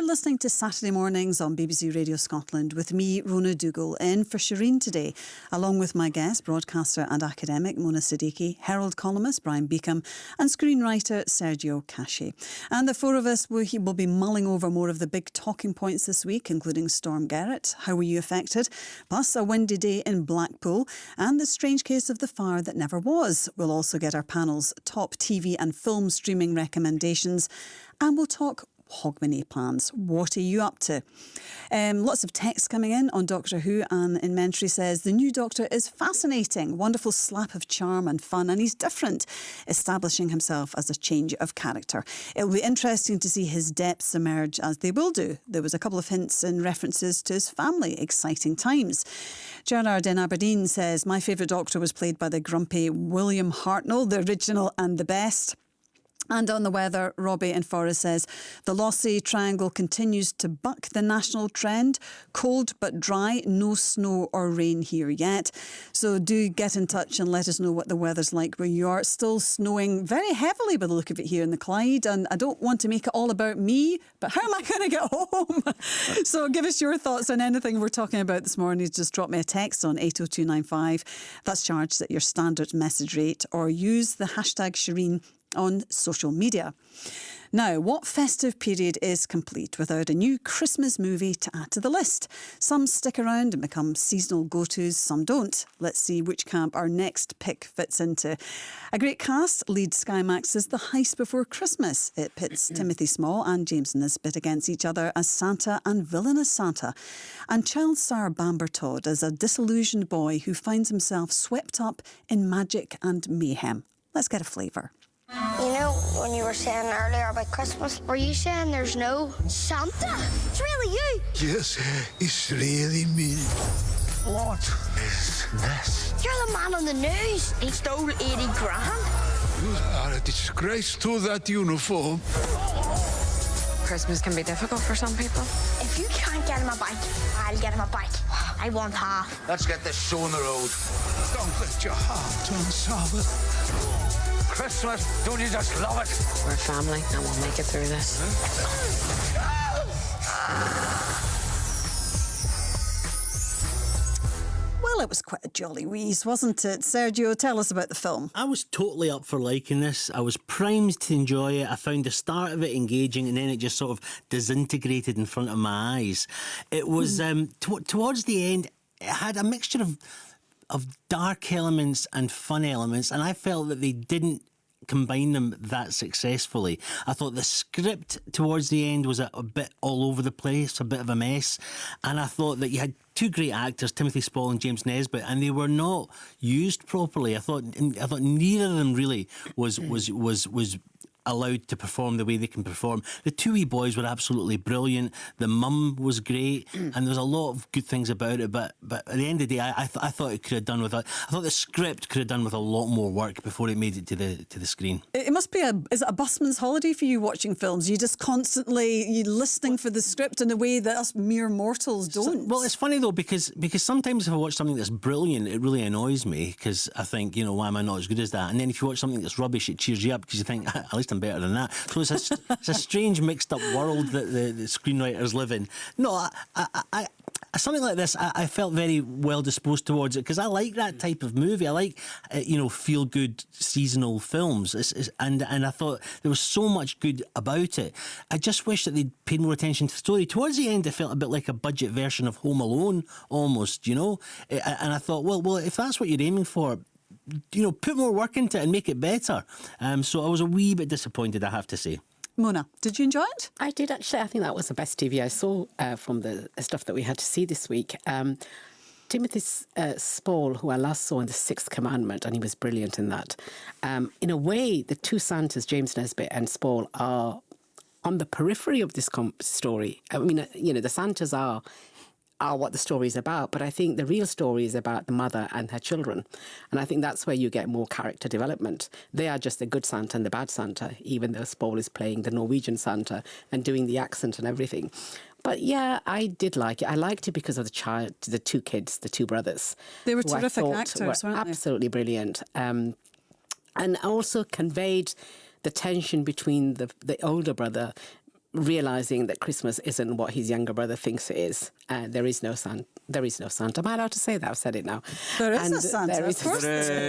Listening to Saturday Mornings on BBC Radio Scotland with me, Rona Dougal, in for Shereen today, along with my guest, broadcaster and academic Mona Siddiqui, Herald columnist Brian Beacom and screenwriter Sergio Casci. And the four of us will be mulling over more of the big talking points this week, including Storm Garrett, how were you affected, plus a windy day in Blackpool and the strange case of the fire that never was. We'll also get our panel's top TV and film streaming recommendations, and we'll talk Hogmanay plans. What are you up to? Lots of texts coming in on Doctor Who. Anne in Mentry says, the new Doctor is fascinating, wonderful slap of charm and fun, and he's different, establishing himself as a change of character. It'll be interesting to see his depths emerge, as they will do. There was a couple of hints and references to his family. Exciting times. Gerard in Aberdeen says, my favourite Doctor was played by the grumpy William Hartnell, the original and the best. And on the weather, Robbie in Forest says, the lossy triangle continues to buck the national trend. Cold but dry, no snow or rain here yet. So do get in touch and let us know what the weather's like where you are. It's still snowing very heavily by the look of it here in the Clyde. And I don't want to make it all about me, but how am I going to get home? So give us your thoughts on anything we're talking about this morning. Just drop me a text on 80295. That's charged at your standard message rate, or use the hashtag Shereen on social media. Now, what festive period is complete without a new Christmas movie to add to the list? Some stick around and become seasonal go-tos, some don't. Let's see which camp our next pick fits into. A great cast leads Sky Max's The Heist Before Christmas. It pits Timothy Small and James Nisbet against each other as Santa and villainous Santa, and child star Bamber Todd as a disillusioned boy who finds himself swept up in magic and mayhem. Let's get a flavour. You know, when you were saying earlier about Christmas, were you saying there's no Santa? It's really you. Yes, it's really me. What is this? You're the man on the news. He stole 80 grand. You are a disgrace to that uniform. Christmas can be difficult for some people. If you can't get him a bike, I'll get him a bike. I want half. Let's get this show on the road. Don't let your heart turn sour. Christmas, don't you just love it? We're a family and we'll make it through this. Well, it was quite a jolly wheeze, wasn't it? Sergio, tell us about the film. I was totally up for liking this. I was primed to enjoy it. I found the start of it engaging, and then it just sort of disintegrated in front of my eyes. It was, towards the end, it had a mixture of dark elements and fun elements, and I felt that they didn't combine them that successfully. I thought the script towards the end was a bit all over the place, a bit of a mess, and I thought that you had two great actors, Timothy Spall and James Nesbitt, and they were not used properly. I thought neither of them really was allowed to perform the way they can perform. The two wee boys were absolutely brilliant. The mum was great, and there was a lot of good things about it. But at the end of the day, I thought it could have done with I thought the script could have done with a lot more work before it made it to the screen. It must be is it a busman's holiday for you watching films? You just constantly listening for the script in a way that us mere mortals don't. Well, it's funny though because sometimes if I watch something that's brilliant, it really annoys me because I think, why am I not as good as that? And then if you watch something that's rubbish, it cheers you up because you think at least I'm better than that. So it's a strange mixed up world that the screenwriters live in. No, I something like this, I felt very well disposed towards it because I like that type of movie. I like, feel good seasonal films, and I thought there was so much good about it. I just wish that they'd paid more attention to the story. Towards the end, it felt a bit like a budget version of Home Alone, almost, And I thought, well, if that's what you're aiming for, put more work into it and make it better. So I was a wee bit disappointed, I have to say. Mona, did you enjoy it? I did actually. I think that was the best TV I saw from the stuff that we had to see this week. Timothy Spall, who I last saw in The Sixth Commandment, and he was brilliant in that. In a way, the two Santas, James Nesbitt and Spall, are on the periphery of this story. I mean, the Santas are what the story is about, but I think the real story is about the mother and her children. And I think that's where you get more character development. They are just the good Santa and the bad Santa, even though Spall is playing the Norwegian Santa and doing the accent and everything. But yeah, I did like it. I liked it because of the two kids, the two brothers. They were terrific actors, weren't they? Absolutely brilliant. And also conveyed the tension between the older brother realising that Christmas isn't what his younger brother thinks it is. There is no Santa. Am I allowed to say that? I've said it now. There is a Santa. There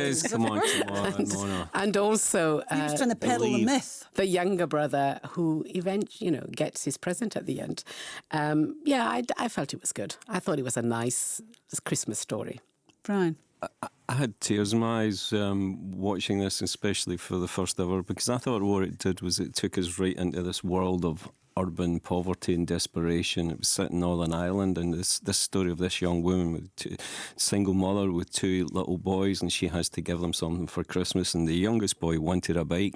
is. Come on, Mona. And also, he was trying to peddle the myth. The younger brother who eventually, gets his present at the end. I felt it was good. I thought it was a nice Christmas story. Brian. I had tears in my eyes watching this, especially for the first ever, because I thought what it did was it took us right into this world of urban poverty and desperation. It was set in Northern Ireland, and this story of this young woman with single mother with two little boys, and she has to give them something for Christmas, and the youngest boy wanted a bike.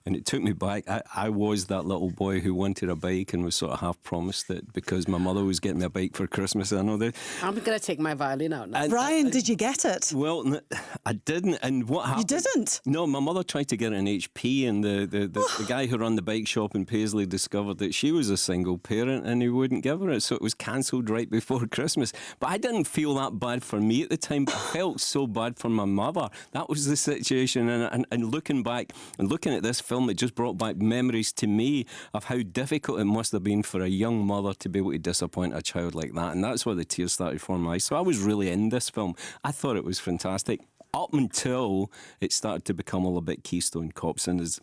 And it took me back. I was that little boy who wanted a bike and was sort of half promised it because my mother was getting me a bike for Christmas. I know that. I'm going to take my violin out now. Brian, did you get it? Well, I didn't. And what happened? You didn't? No, my mother tried to get an HP, and the guy who ran the bike shop in Paisley discovered that she was a single parent and he wouldn't give her it. So it was cancelled right before Christmas. But I didn't feel that bad for me at the time, but I felt so bad for my mother. That was the situation. And looking back and looking at this film, it just brought back memories to me of how difficult it must have been for a young mother to be able to disappoint a child like that. And that's where the tears started forming my eyes. So I was really in this film. I thought it was fantastic up until it started to become all a bit Keystone Cops. And as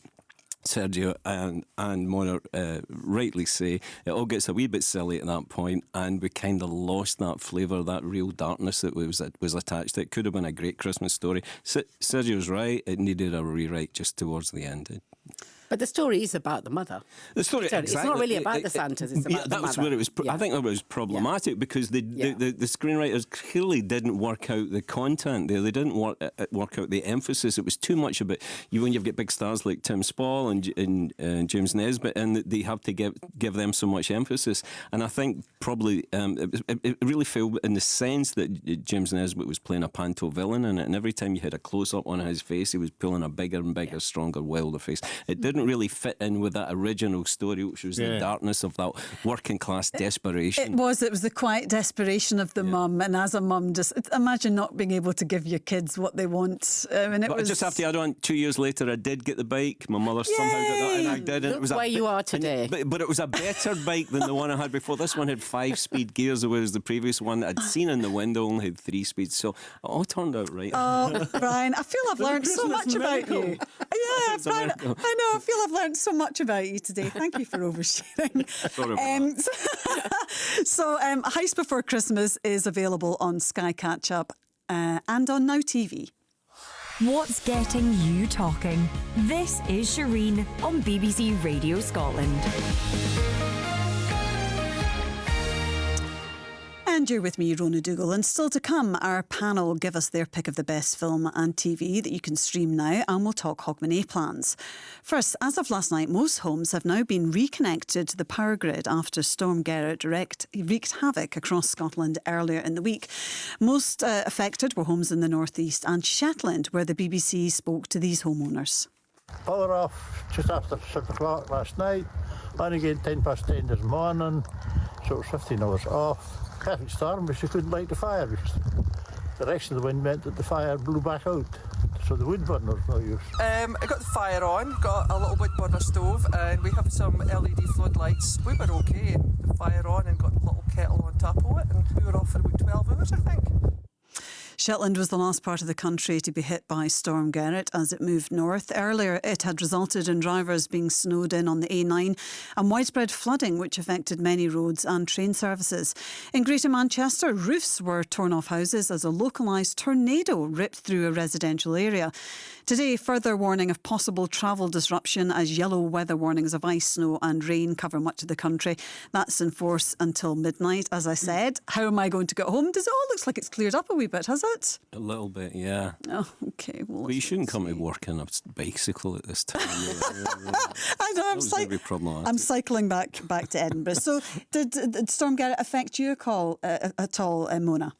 Sergio and Mona rightly say, it all gets a wee bit silly at that point, and we kind of lost that flavour, that real darkness that was attached to it. Could have been a great Christmas story. Sergio's right, it needed a rewrite just towards the end. But the story is about the mother. The story, It's not really about the Santas, it's about the that was mother. where it was. I think that was problematic because the screenwriters clearly didn't work out the content there. They didn't work out the emphasis. It was too much about when you've got big stars like Tim Spall and James Nesbitt, and they have to give them so much emphasis. And I think probably it really failed in the sense that James Nesbitt was playing a panto villain in it, and every time you had a close up on his face, he was pulling a bigger and bigger, stronger, wilder face. It didn't really fit in with that original story, which was the darkness of that working class desperation. It was the quiet desperation of the mum, and as a mum, just imagine not being able to give your kids what they want. I just have to add on, 2 years later, I did get the bike. My mother somehow got that, and I didn't. Look where you are today. But it was a better bike than the one I had before. This one had 5-speed gears, whereas the previous one I'd seen in the window only had 3 speeds. So it all turned out right. Oh, Brian, I feel I've learned so much about you. Yeah, Brian, I know. I feel I've learned so much about you today. Thank you for oversharing. Heist Before Christmas is available on Sky Catch Up and on Now TV. What's getting you talking? This is Shereen on BBC Radio Scotland. And you're with me, Rona Dougal. And still to come, our panel give us their pick of the best film and TV that you can stream now, and we'll talk Hogmanay plans. First, as of last night, most homes have now been reconnected to the power grid after Storm Gerrit wreaked havoc across Scotland earlier in the week. Most affected were homes in the northeast and Shetland, where the BBC spoke to these homeowners. Power off just after 6 o'clock last night, on again 10:10 this morning, so it was 15 hours off. Perfect storm, but she couldn't light the fire because the direction of the wind meant that the fire blew back out, so the wood burner's no use. I got the fire on, got a little wood burner stove, and we have some LED floodlights. We were okay, the fire on, and got a little kettle on top of it, and we were off for about 12 hours, I think. Shetland was the last part of the country to be hit by Storm Gerrit as it moved north. Earlier, it had resulted in drivers being snowed in on the A9 and widespread flooding, which affected many roads and train services. In Greater Manchester, roofs were torn off houses as a localised tornado ripped through a residential area. Today, further warning of possible travel disruption as yellow weather warnings of ice, snow and rain cover much of the country. That's in force until midnight, as I said. How am I going to get home? Does it all look like it's cleared up a wee bit, has it? A little bit, yeah. Oh, OK. Well, but you shouldn't come to work in a bicycle at this time. I know, I'm cycling back to Edinburgh. So did Storm Gerrit affect you at all, Mona?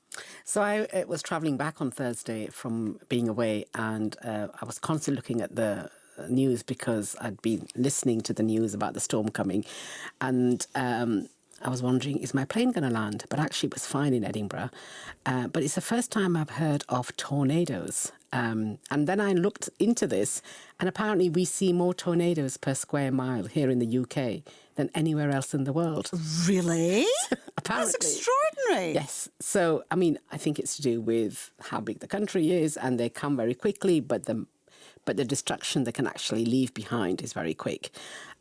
So I was travelling back on Thursday from being away, and I was constantly looking at the news because I'd been listening to the news about the storm coming, and I was wondering, is my plane going to land? But actually it was fine in Edinburgh. But it's the first time I've heard of tornadoes. And then I looked into this, and apparently we see more tornadoes per square mile here in the UK than anywhere else in the world. Really? Apparently. That's extraordinary. Yes. So, I mean, I think it's to do with how big the country is, and they come very quickly, but the destruction they can actually leave behind is very quick.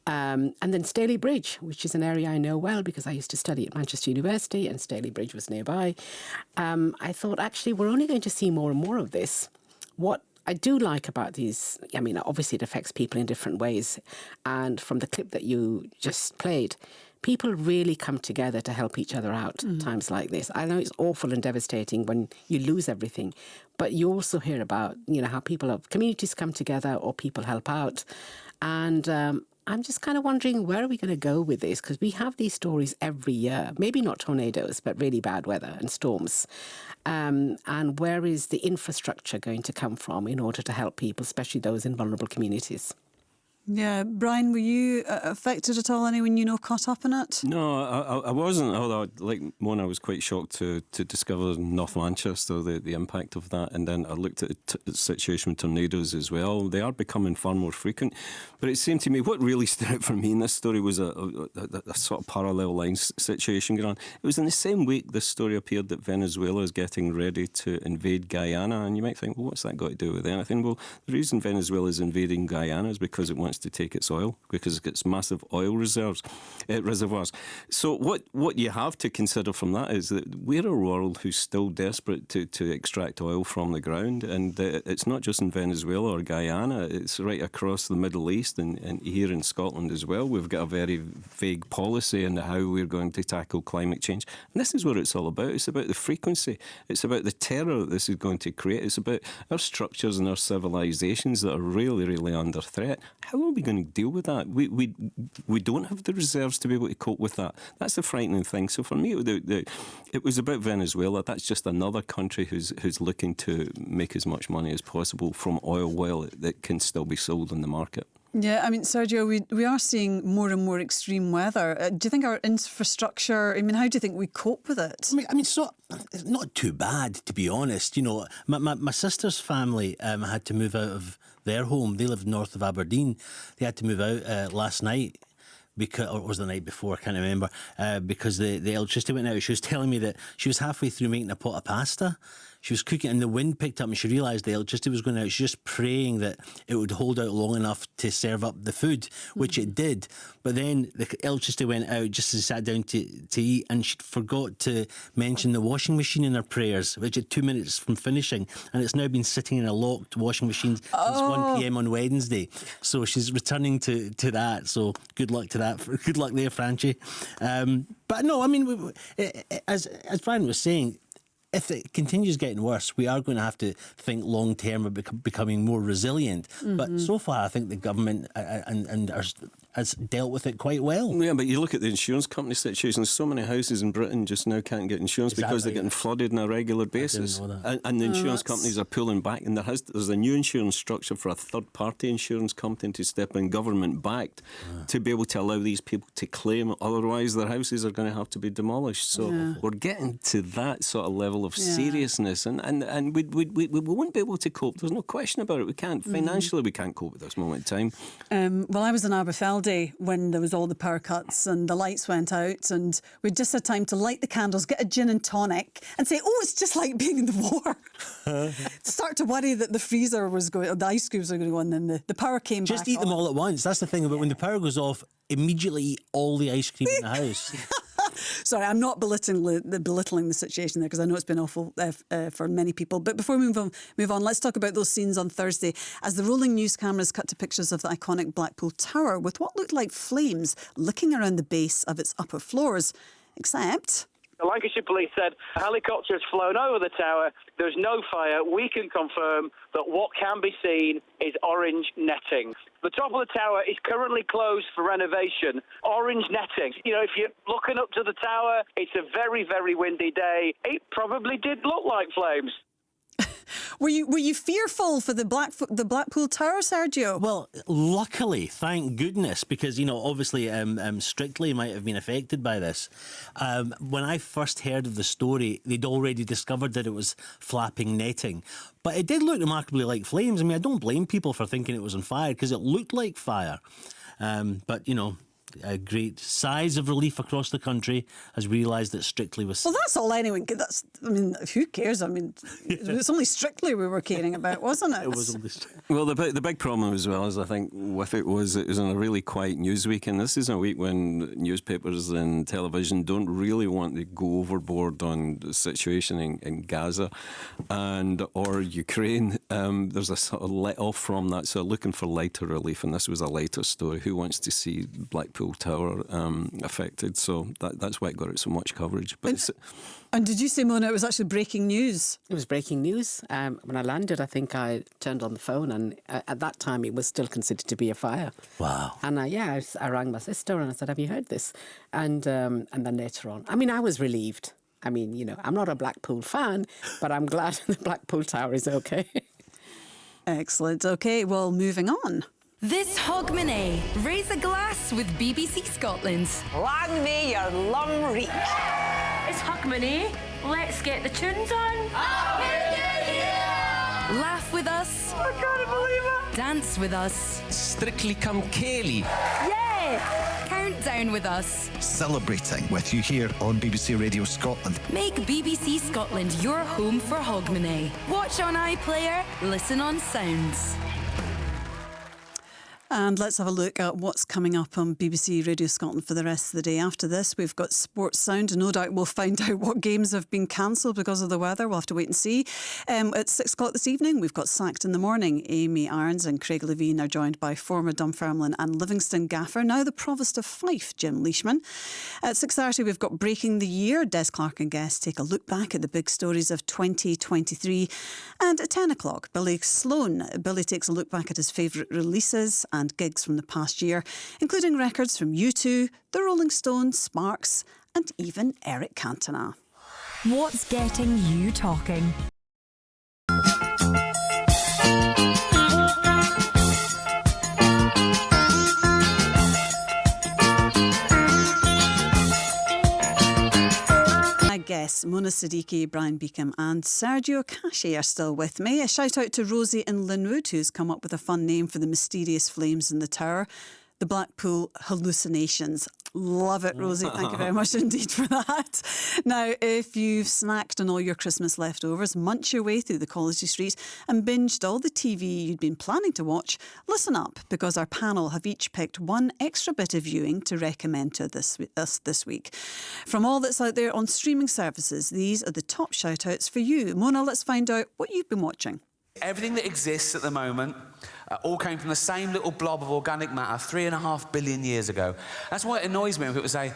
And then Staley Bridge, which is an area I know well because I used to study at Manchester University and Staley Bridge was nearby. I thought, actually, we're only going to see more and more of this. What I do like about these, I mean, obviously it affects people in different ways. And from the clip that you just played, people really come together to help each other out at times like this. I know it's awful and devastating when you lose everything, but you also hear about, how communities come together or people help out. And I'm just kind of wondering, where are we going to go with this? Because we have these stories every year, maybe not tornadoes, but really bad weather and storms. And where is the infrastructure going to come from in order to help people, especially those in vulnerable communities? Yeah, Brian, were you affected at all? Anyone you know caught up in it? No, I wasn't, although, like Mona, I was quite shocked to discover in North Manchester the impact of that. And then I looked at the situation with tornadoes as well. They are becoming far more frequent. But it seemed to me, what really stood out for me in this story was a sort of parallel line situation going on. It was in the same week this story appeared that Venezuela is getting ready to invade Guyana. And you might think, well, what's that got to do with anything? Well, the reason Venezuela is invading Guyana is because it wants to take its oil, because it's massive oil reservoirs. So what you have to consider from that is that we're a world who's still desperate to extract oil from the ground, and it's not just in Venezuela or Guyana, it's right across the Middle East and here in Scotland as well. We've got a very vague policy in how we're going to tackle climate change, and this is what it's all about. It's about the frequency, it's about the terror that this is going to create, it's about our structures and our civilisations that are really, really under threat. How are we going to deal with that? We don't have the reserves to be able to cope with that. That's the frightening thing. So for me, it was about Venezuela. That's just another country who's looking to make as much money as possible from oil while it can still be sold in the market. Yeah, I mean, Sergio, we are seeing more and more extreme weather. Do you think our infrastructure, I mean, how do you think we cope with it? I mean, it's not too bad, to be honest. You know, my sister's family had to move out of their home. They lived north of Aberdeen. They had to move out last night. Or was the night before, I can't remember, because the electricity went out. She was telling me that she was halfway through making a pot of pasta. She was cooking and the wind picked up and she realised the electricity was going out. She was just praying that it would hold out long enough to serve up the food, which it did. But then the electricity went out just as she sat down to eat, and she forgot to mention the washing machine in her prayers, which had 2 minutes from finishing, and it's now been sitting in a locked washing machine since 1 p.m. on Wednesday. So she's returning to that. So good luck to that. Good luck there, Francie. But no, I mean, as Brian was saying, if it continues getting worse, we are going to have to think long term about becoming more resilient. But so far, I think the government has dealt with it quite well. Yeah, but you look at the insurance company situation. So many houses in Britain just now can't get insurance because they're getting flooded on a regular basis. And the insurance companies are pulling back. And there's a new insurance structure for a third-party insurance company to step in, government-backed, to be able to allow these people to claim. Otherwise, their houses are going to have to be demolished. So we're getting to that sort of level of seriousness. And we won't be able to cope. There's no question about it. We can't. Financially, we can't cope at this moment in time. Well, I was in Aberfeldy when there was all the power cuts and the lights went out, and we just had time to light the candles, get a gin and tonic and say, oh, it's just like being in the war. Start to worry that the freezer was going, or the ice cubes are going to go on, and then the power came back. Just eat them all at once. That's the thing about when the power goes off, immediately eat all the ice cream in the house. Sorry, I'm not belittling the situation there, because I know it's been awful for many people. But before we move on, let's talk about those scenes on Thursday as the rolling news cameras cut to pictures of the iconic Blackpool Tower with what looked like flames licking around the base of its upper floors. Except... The Lancashire Police said a helicopter has flown over the tower. There's no fire. We can confirm that what can be seen is orange netting. The top of the tower is currently closed for renovation. Orange netting. You know, if you're looking up to the tower, it's a very, very windy day. It probably did look like flames. Were you fearful for the Blackpool Tower, Sergio? Well, luckily, thank goodness, because, you know, obviously Strictly might have been affected by this. When I first heard of the story, they'd already discovered that it was flapping netting. But it did look remarkably like flames. I mean, I don't blame people for thinking it was on fire, because it looked like fire. But, you know, a great sighs of relief across the country as we realised that Strictly was... Well, that's all anyone... I mean, who cares? I mean, it's only Strictly we were caring about, wasn't it? It was only Strictly. Well, the big problem as well is, I think, with it was on a really quiet news week, and this is a week when newspapers and television don't really want to go overboard on the situation in Gaza or Ukraine. There's a sort of let off from that, so looking for lighter relief, and this was a lighter story. Who wants to see Blackpool Eiffel Tower affected. So that's why it got so much coverage. But and did you say, Mona, it was actually breaking news? It was breaking news. When I landed, I think I turned on the phone, and at that time it was still considered to be a fire. Wow. And I rang my sister and I said, have you heard this? And then later on, I mean, I was relieved. I mean, you know, I'm not a Blackpool fan, but I'm glad the Blackpool Tower is okay. Excellent. OK, well, moving on. This Hogmanay. Raise a glass with BBC Scotland. Lang me your lumreek. It's Hogmanay. Let's get the tunes on. Laugh with us. I can't believe it. Dance with us. Strictly Come Kelly. Yeah! Countdown with us. Celebrating with you here on BBC Radio Scotland. Make BBC Scotland your home for Hogmanay. Watch on iPlayer, listen on Sounds. And let's have a look at what's coming up on BBC Radio Scotland for the rest of the day. After this, we've got Sports Sound, and no doubt we'll find out what games have been cancelled because of the weather. We'll have to wait and see. At 6 o'clock this evening, we've got Sacked in the Morning. Amy Irons and Craig Levine are joined by former Dunfermline and Livingston gaffer, now the Provost of Fife, Jim Leishman. At 6:30, we've got Breaking the Year. Des Clark and guests take a look back at the big stories of 2023. And at 10 o'clock, Billy Sloan. Billy takes a look back at his favourite releases and gigs from the past year, including records from U2, The Rolling Stones, Sparks, and even Eric Cantona. What's getting you talking? Guests Mona Siddiqui, Brian Beacom and Sergio Casci are still with me. A shout out to Rosie in Linwood, who's come up with a fun name for the mysterious flames in the tower, the Blackpool Hallucinations. Love it, Rosie. Thank you very much indeed for that. Now, if you've snacked on all your Christmas leftovers, munch your way through the College Street and binged all the TV you'd been planning to watch, listen up, because our panel have each picked one extra bit of viewing to recommend to us this week. From all that's out there on streaming services, these are the top shout-outs for you. Mona, let's find out what you've been watching. Everything that exists at the moment all came from the same little blob of organic matter 3.5 billion years ago. That's why it annoys me when people say,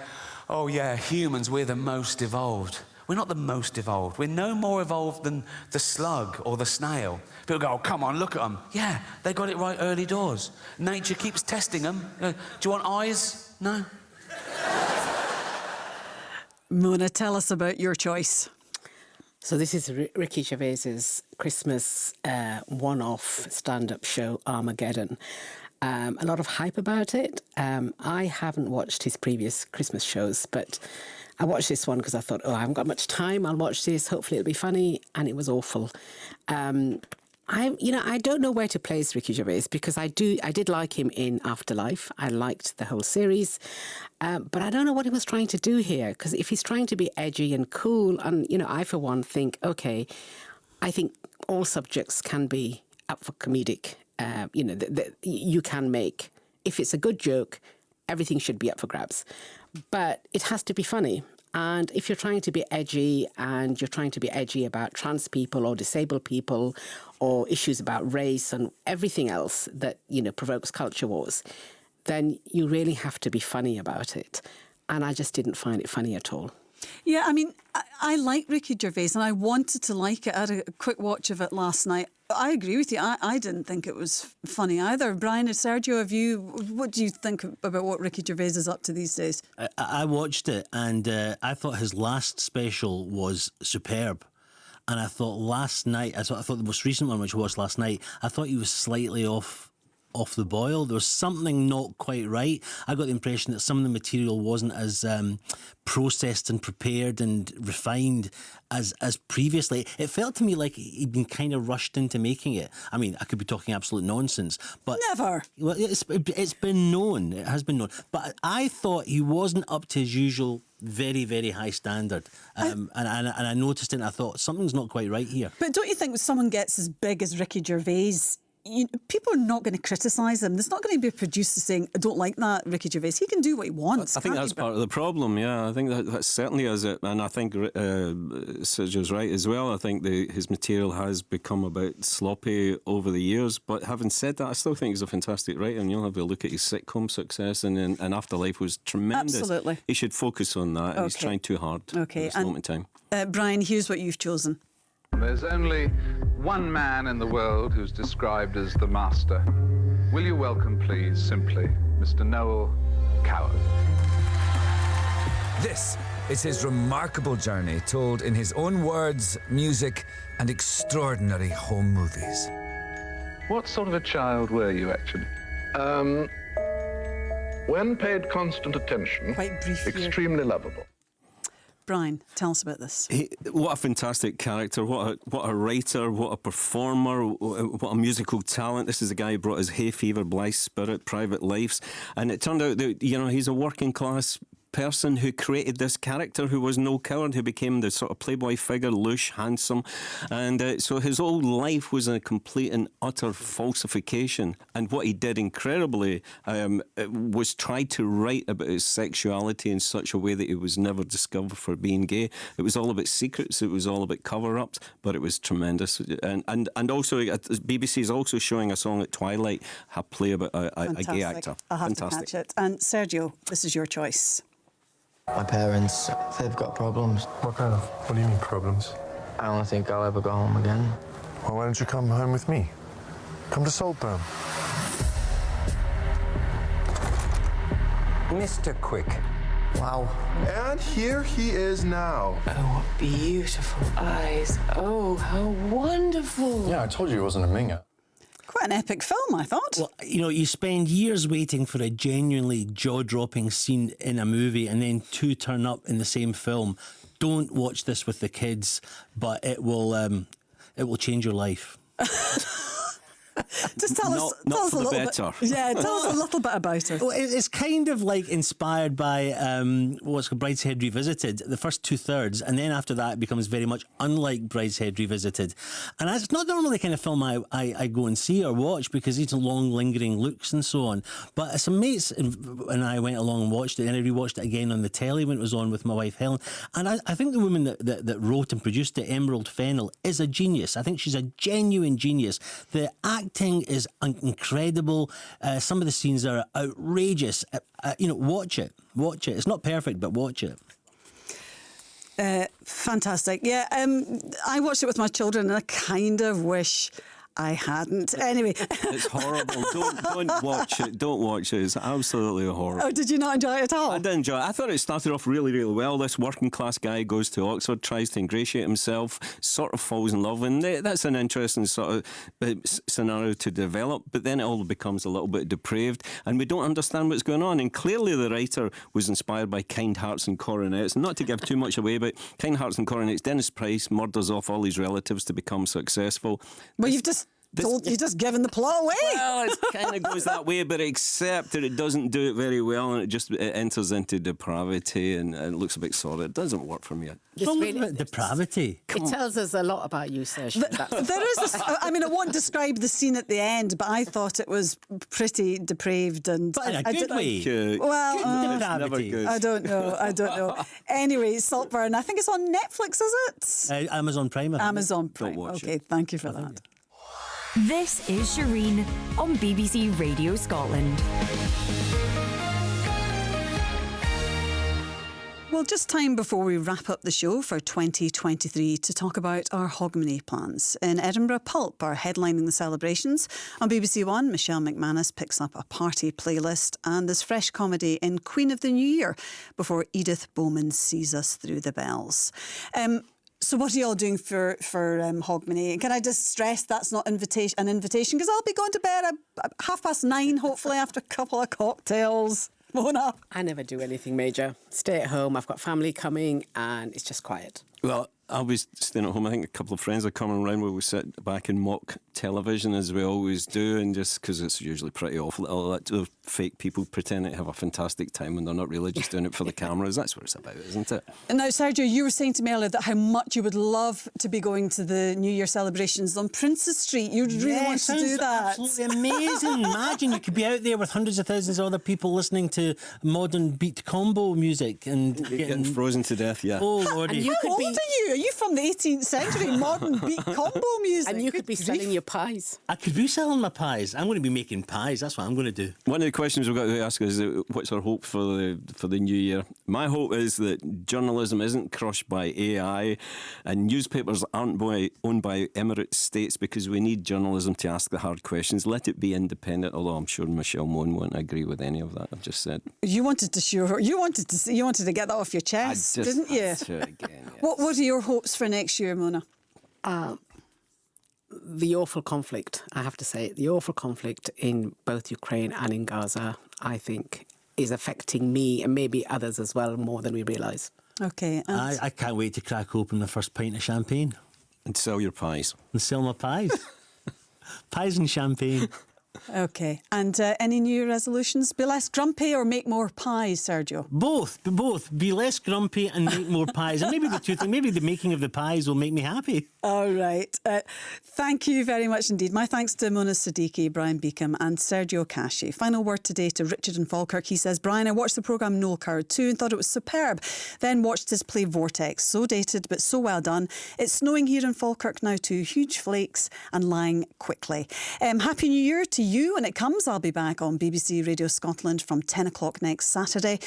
oh yeah, humans, we're the most evolved. We're not the most evolved. We're no more evolved than the slug or the snail. People go, oh, come on, look at them. Yeah, they got it right early doors. Nature keeps testing them. Do you want eyes? No. Mona, tell us about your choice. So this is Ricky Gervais's Christmas one-off stand-up show, Armageddon. A lot of hype about it. I haven't watched his previous Christmas shows, but I watched this one because I thought, oh, I haven't got much time. I'll watch this. Hopefully it'll be funny. And it was awful. I don't know where to place Ricky Gervais because I did like him in Afterlife. I liked the whole series. But I don't know what he was trying to do here, because if he's trying to be edgy and cool, and, I, for one, think, OK, I think all subjects can be up for comedic. You can make, if it's a good joke, everything should be up for grabs. But it has to be funny. And if you're trying to be edgy and you're trying to be edgy about trans people or disabled people or issues about race and everything else that, provokes culture wars, then you really have to be funny about it. And I just didn't find it funny at all. Yeah, I mean, I like Ricky Gervais and I wanted to like it. I had a quick watch of it last night. I agree with you. I didn't think it was funny either. Brian and Sergio, what do you think about what Ricky Gervais is up to these days? I watched it and I thought his last special was superb. And I thought I thought the most recent one, which I watched last night, I thought he was slightly off the boil. There was something not quite right. I got the impression that some of the material wasn't as processed and prepared and refined as previously. It felt to me like he'd been kind of rushed into making it. I mean, I could be talking absolute nonsense, but never. Well, it's been known. It has been known. But I thought he wasn't up to his usual very, very high standard. And I noticed it and I thought something's not quite right here. But don't you think when someone gets as big as Ricky Gervais, people are not going to criticise him. There's not going to be a producer saying, I don't like that, Ricky Gervais. He can do what he wants. I think that's part of the problem, yeah. I think that certainly is it. And I think Sergio's right as well. I think his material has become a bit sloppy over the years. But having said that, I still think he's a fantastic writer. And you'll have a look at his sitcom success. And Afterlife was tremendous. Absolutely. He should focus on that. Okay. He's trying too hard at this moment in time. Brian, here's what you've chosen. There's only one man in the world who's described as the master. Will you welcome, please, simply, Mr. Noel Coward? This is his remarkable journey, told in his own words, music, and extraordinary home movies. What sort of a child were you, actually? When paid constant attention, quite brief here. Extremely lovable. Brian, tell us about this. What a fantastic character, what a writer, what a performer, what a musical talent. This is a guy who brought his hay fever, blithe spirit, private lives. And it turned out that, he's a working class person who created this character who was Noel Coward, who became the sort of playboy figure, louche, handsome. And so his whole life was a complete and utter falsification. And what he did incredibly was try to write about his sexuality in such a way that he was never discovered for being gay. It was all about secrets, it was all about cover-ups, but it was tremendous. And also, BBC is also showing a song at Twilight, a play about a gay actor. I'll have to catch it. And Sergio, this is your choice. My parents, they've got problems. What kind of? What do you mean problems? I don't think I'll ever go home again. Well, why don't you come home with me? Come to Saltburn. Mr. Quick. Wow. And here he is now. Oh, what beautiful eyes. Oh, how wonderful. Yeah, I told you he wasn't a minger. Quite an epic film, I thought. Well, you spend years waiting for a genuinely jaw-dropping scene in a movie and then two turn up in the same film. Don't watch this with the kids, but it will change your life. Just tell us a little bit. Yeah, tell us a little bit about it. Well, it's kind of like inspired by what's called Brideshead Revisited, the first 2/3, and then after that it becomes very much unlike Brideshead Revisited. And it's not normally the kind of film I go and see or watch because it's long, lingering looks and so on. But some mates and I went along and watched it, and I rewatched it again on the telly when it was on with my wife Helen. And I think the woman that wrote and produced it, Emerald Fennell, is a genius. I think she's a genuine genius. The acting is incredible. Some of the scenes are outrageous. Watch it. Watch it. It's not perfect, but watch it. Fantastic. Yeah, I watched it with my children and I kind of wish I hadn't. Anyway. It's horrible. Don't watch it. Don't watch it. It's absolutely horrible. Oh, did you not enjoy it at all? I did enjoy it. I thought it started off really, really well. This working class guy goes to Oxford, tries to ingratiate himself, sort of falls in love, and that's an interesting sort of scenario to develop. But then it all becomes a little bit depraved, and we don't understand what's going on. And clearly the writer was inspired by Kind Hearts and Coronets. And not to give too much away, but Kind Hearts and Coronets, Dennis Price murders off all his relatives to become successful. Well, you've just given the plot away. Well, it kind of goes that way, but except that it doesn't do it very well, and it enters into depravity and it looks a bit sordid. It doesn't work for me. Depravity. It tells us a lot about you, Sergio. There is I won't describe the scene at the end, but I thought it was pretty depraved and... But in a good way. Well, depravity. I don't know. Anyway, Saltburn, I think it's on Netflix, is it? Amazon Prime. Amazon Prime. Okay, thank you for that. This is Shereen on BBC Radio Scotland. Well, just time before we wrap up the show for 2023 to talk about our Hogmanay plans. In Edinburgh, Pulp are headlining the celebrations. On BBC One, Michelle McManus picks up a party playlist, and there's fresh comedy in Queen of the New Year before Edith Bowman sees us through the bells. So what are you all doing for Hogmanay? Can I just stress that's not an invitation, because I'll be going to bed at 9:30, hopefully, after a couple of cocktails. Mona? I never do anything major. Stay at home. I've got family coming and it's just quiet. Well, I'll be staying at home. I think a couple of friends are coming around where we sit back and mock television as we always do, and just because it's usually pretty awful, all that fake people pretending to have a fantastic time when they're not really just doing it for the cameras. That's what it's about, isn't it? Now, Sergio, you were saying to me earlier that how much you would love to be going to the New Year celebrations on Princess Street. You'd really want to do that. Absolutely amazing. Imagine you could be out there with hundreds of thousands of other people listening to modern beat combo music and getting frozen to death. Yeah. Oh lordy! How old are you? Are you from the 18th century? Modern beat combo music. And you could be selling your pies. I could be selling my pies. I'm going to be making pies. That's what I'm going to do. One of the questions we've got to ask is, what's our hope for the new year? My hope is that journalism isn't crushed by AI, and newspapers aren't owned by emirate states, because we need journalism to ask the hard questions. Let it be independent. Although I'm sure Michelle Moan won't agree with any of that I've just said. You wanted to show her. You wanted to get that off your chest, didn't you? Again, yes. What are your hopes for next year, Mona? The awful conflict, I have to say, the awful conflict in both Ukraine and in Gaza, I think, is affecting me and maybe others as well more than we realise. Okay. I can't wait to crack open the first pint of champagne. And sell your pies. And sell my pies. Pies and champagne. Okay. And any New Year resolutions? Be less grumpy or make more pies, Sergio? Both. Be less grumpy and make more pies. And maybe the two things, maybe the making of the pies will make me happy. All right. Thank you very much indeed. My thanks to Mona Siddiqui, Brian Beacom and Sergio Casci. Final word today to Richard in Falkirk. He says, Brian, I watched the programme Noel Coward 2 and thought it was superb. Then watched his play Vortex. So dated, but so well done. It's snowing here in Falkirk now too. Huge flakes and lying quickly. Happy New Year to you. When it comes, I'll be back on BBC Radio Scotland from 10 o'clock next Saturday.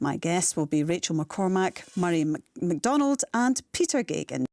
My guests will be Rachel McCormack, Murray MacDonald and Peter Gagan.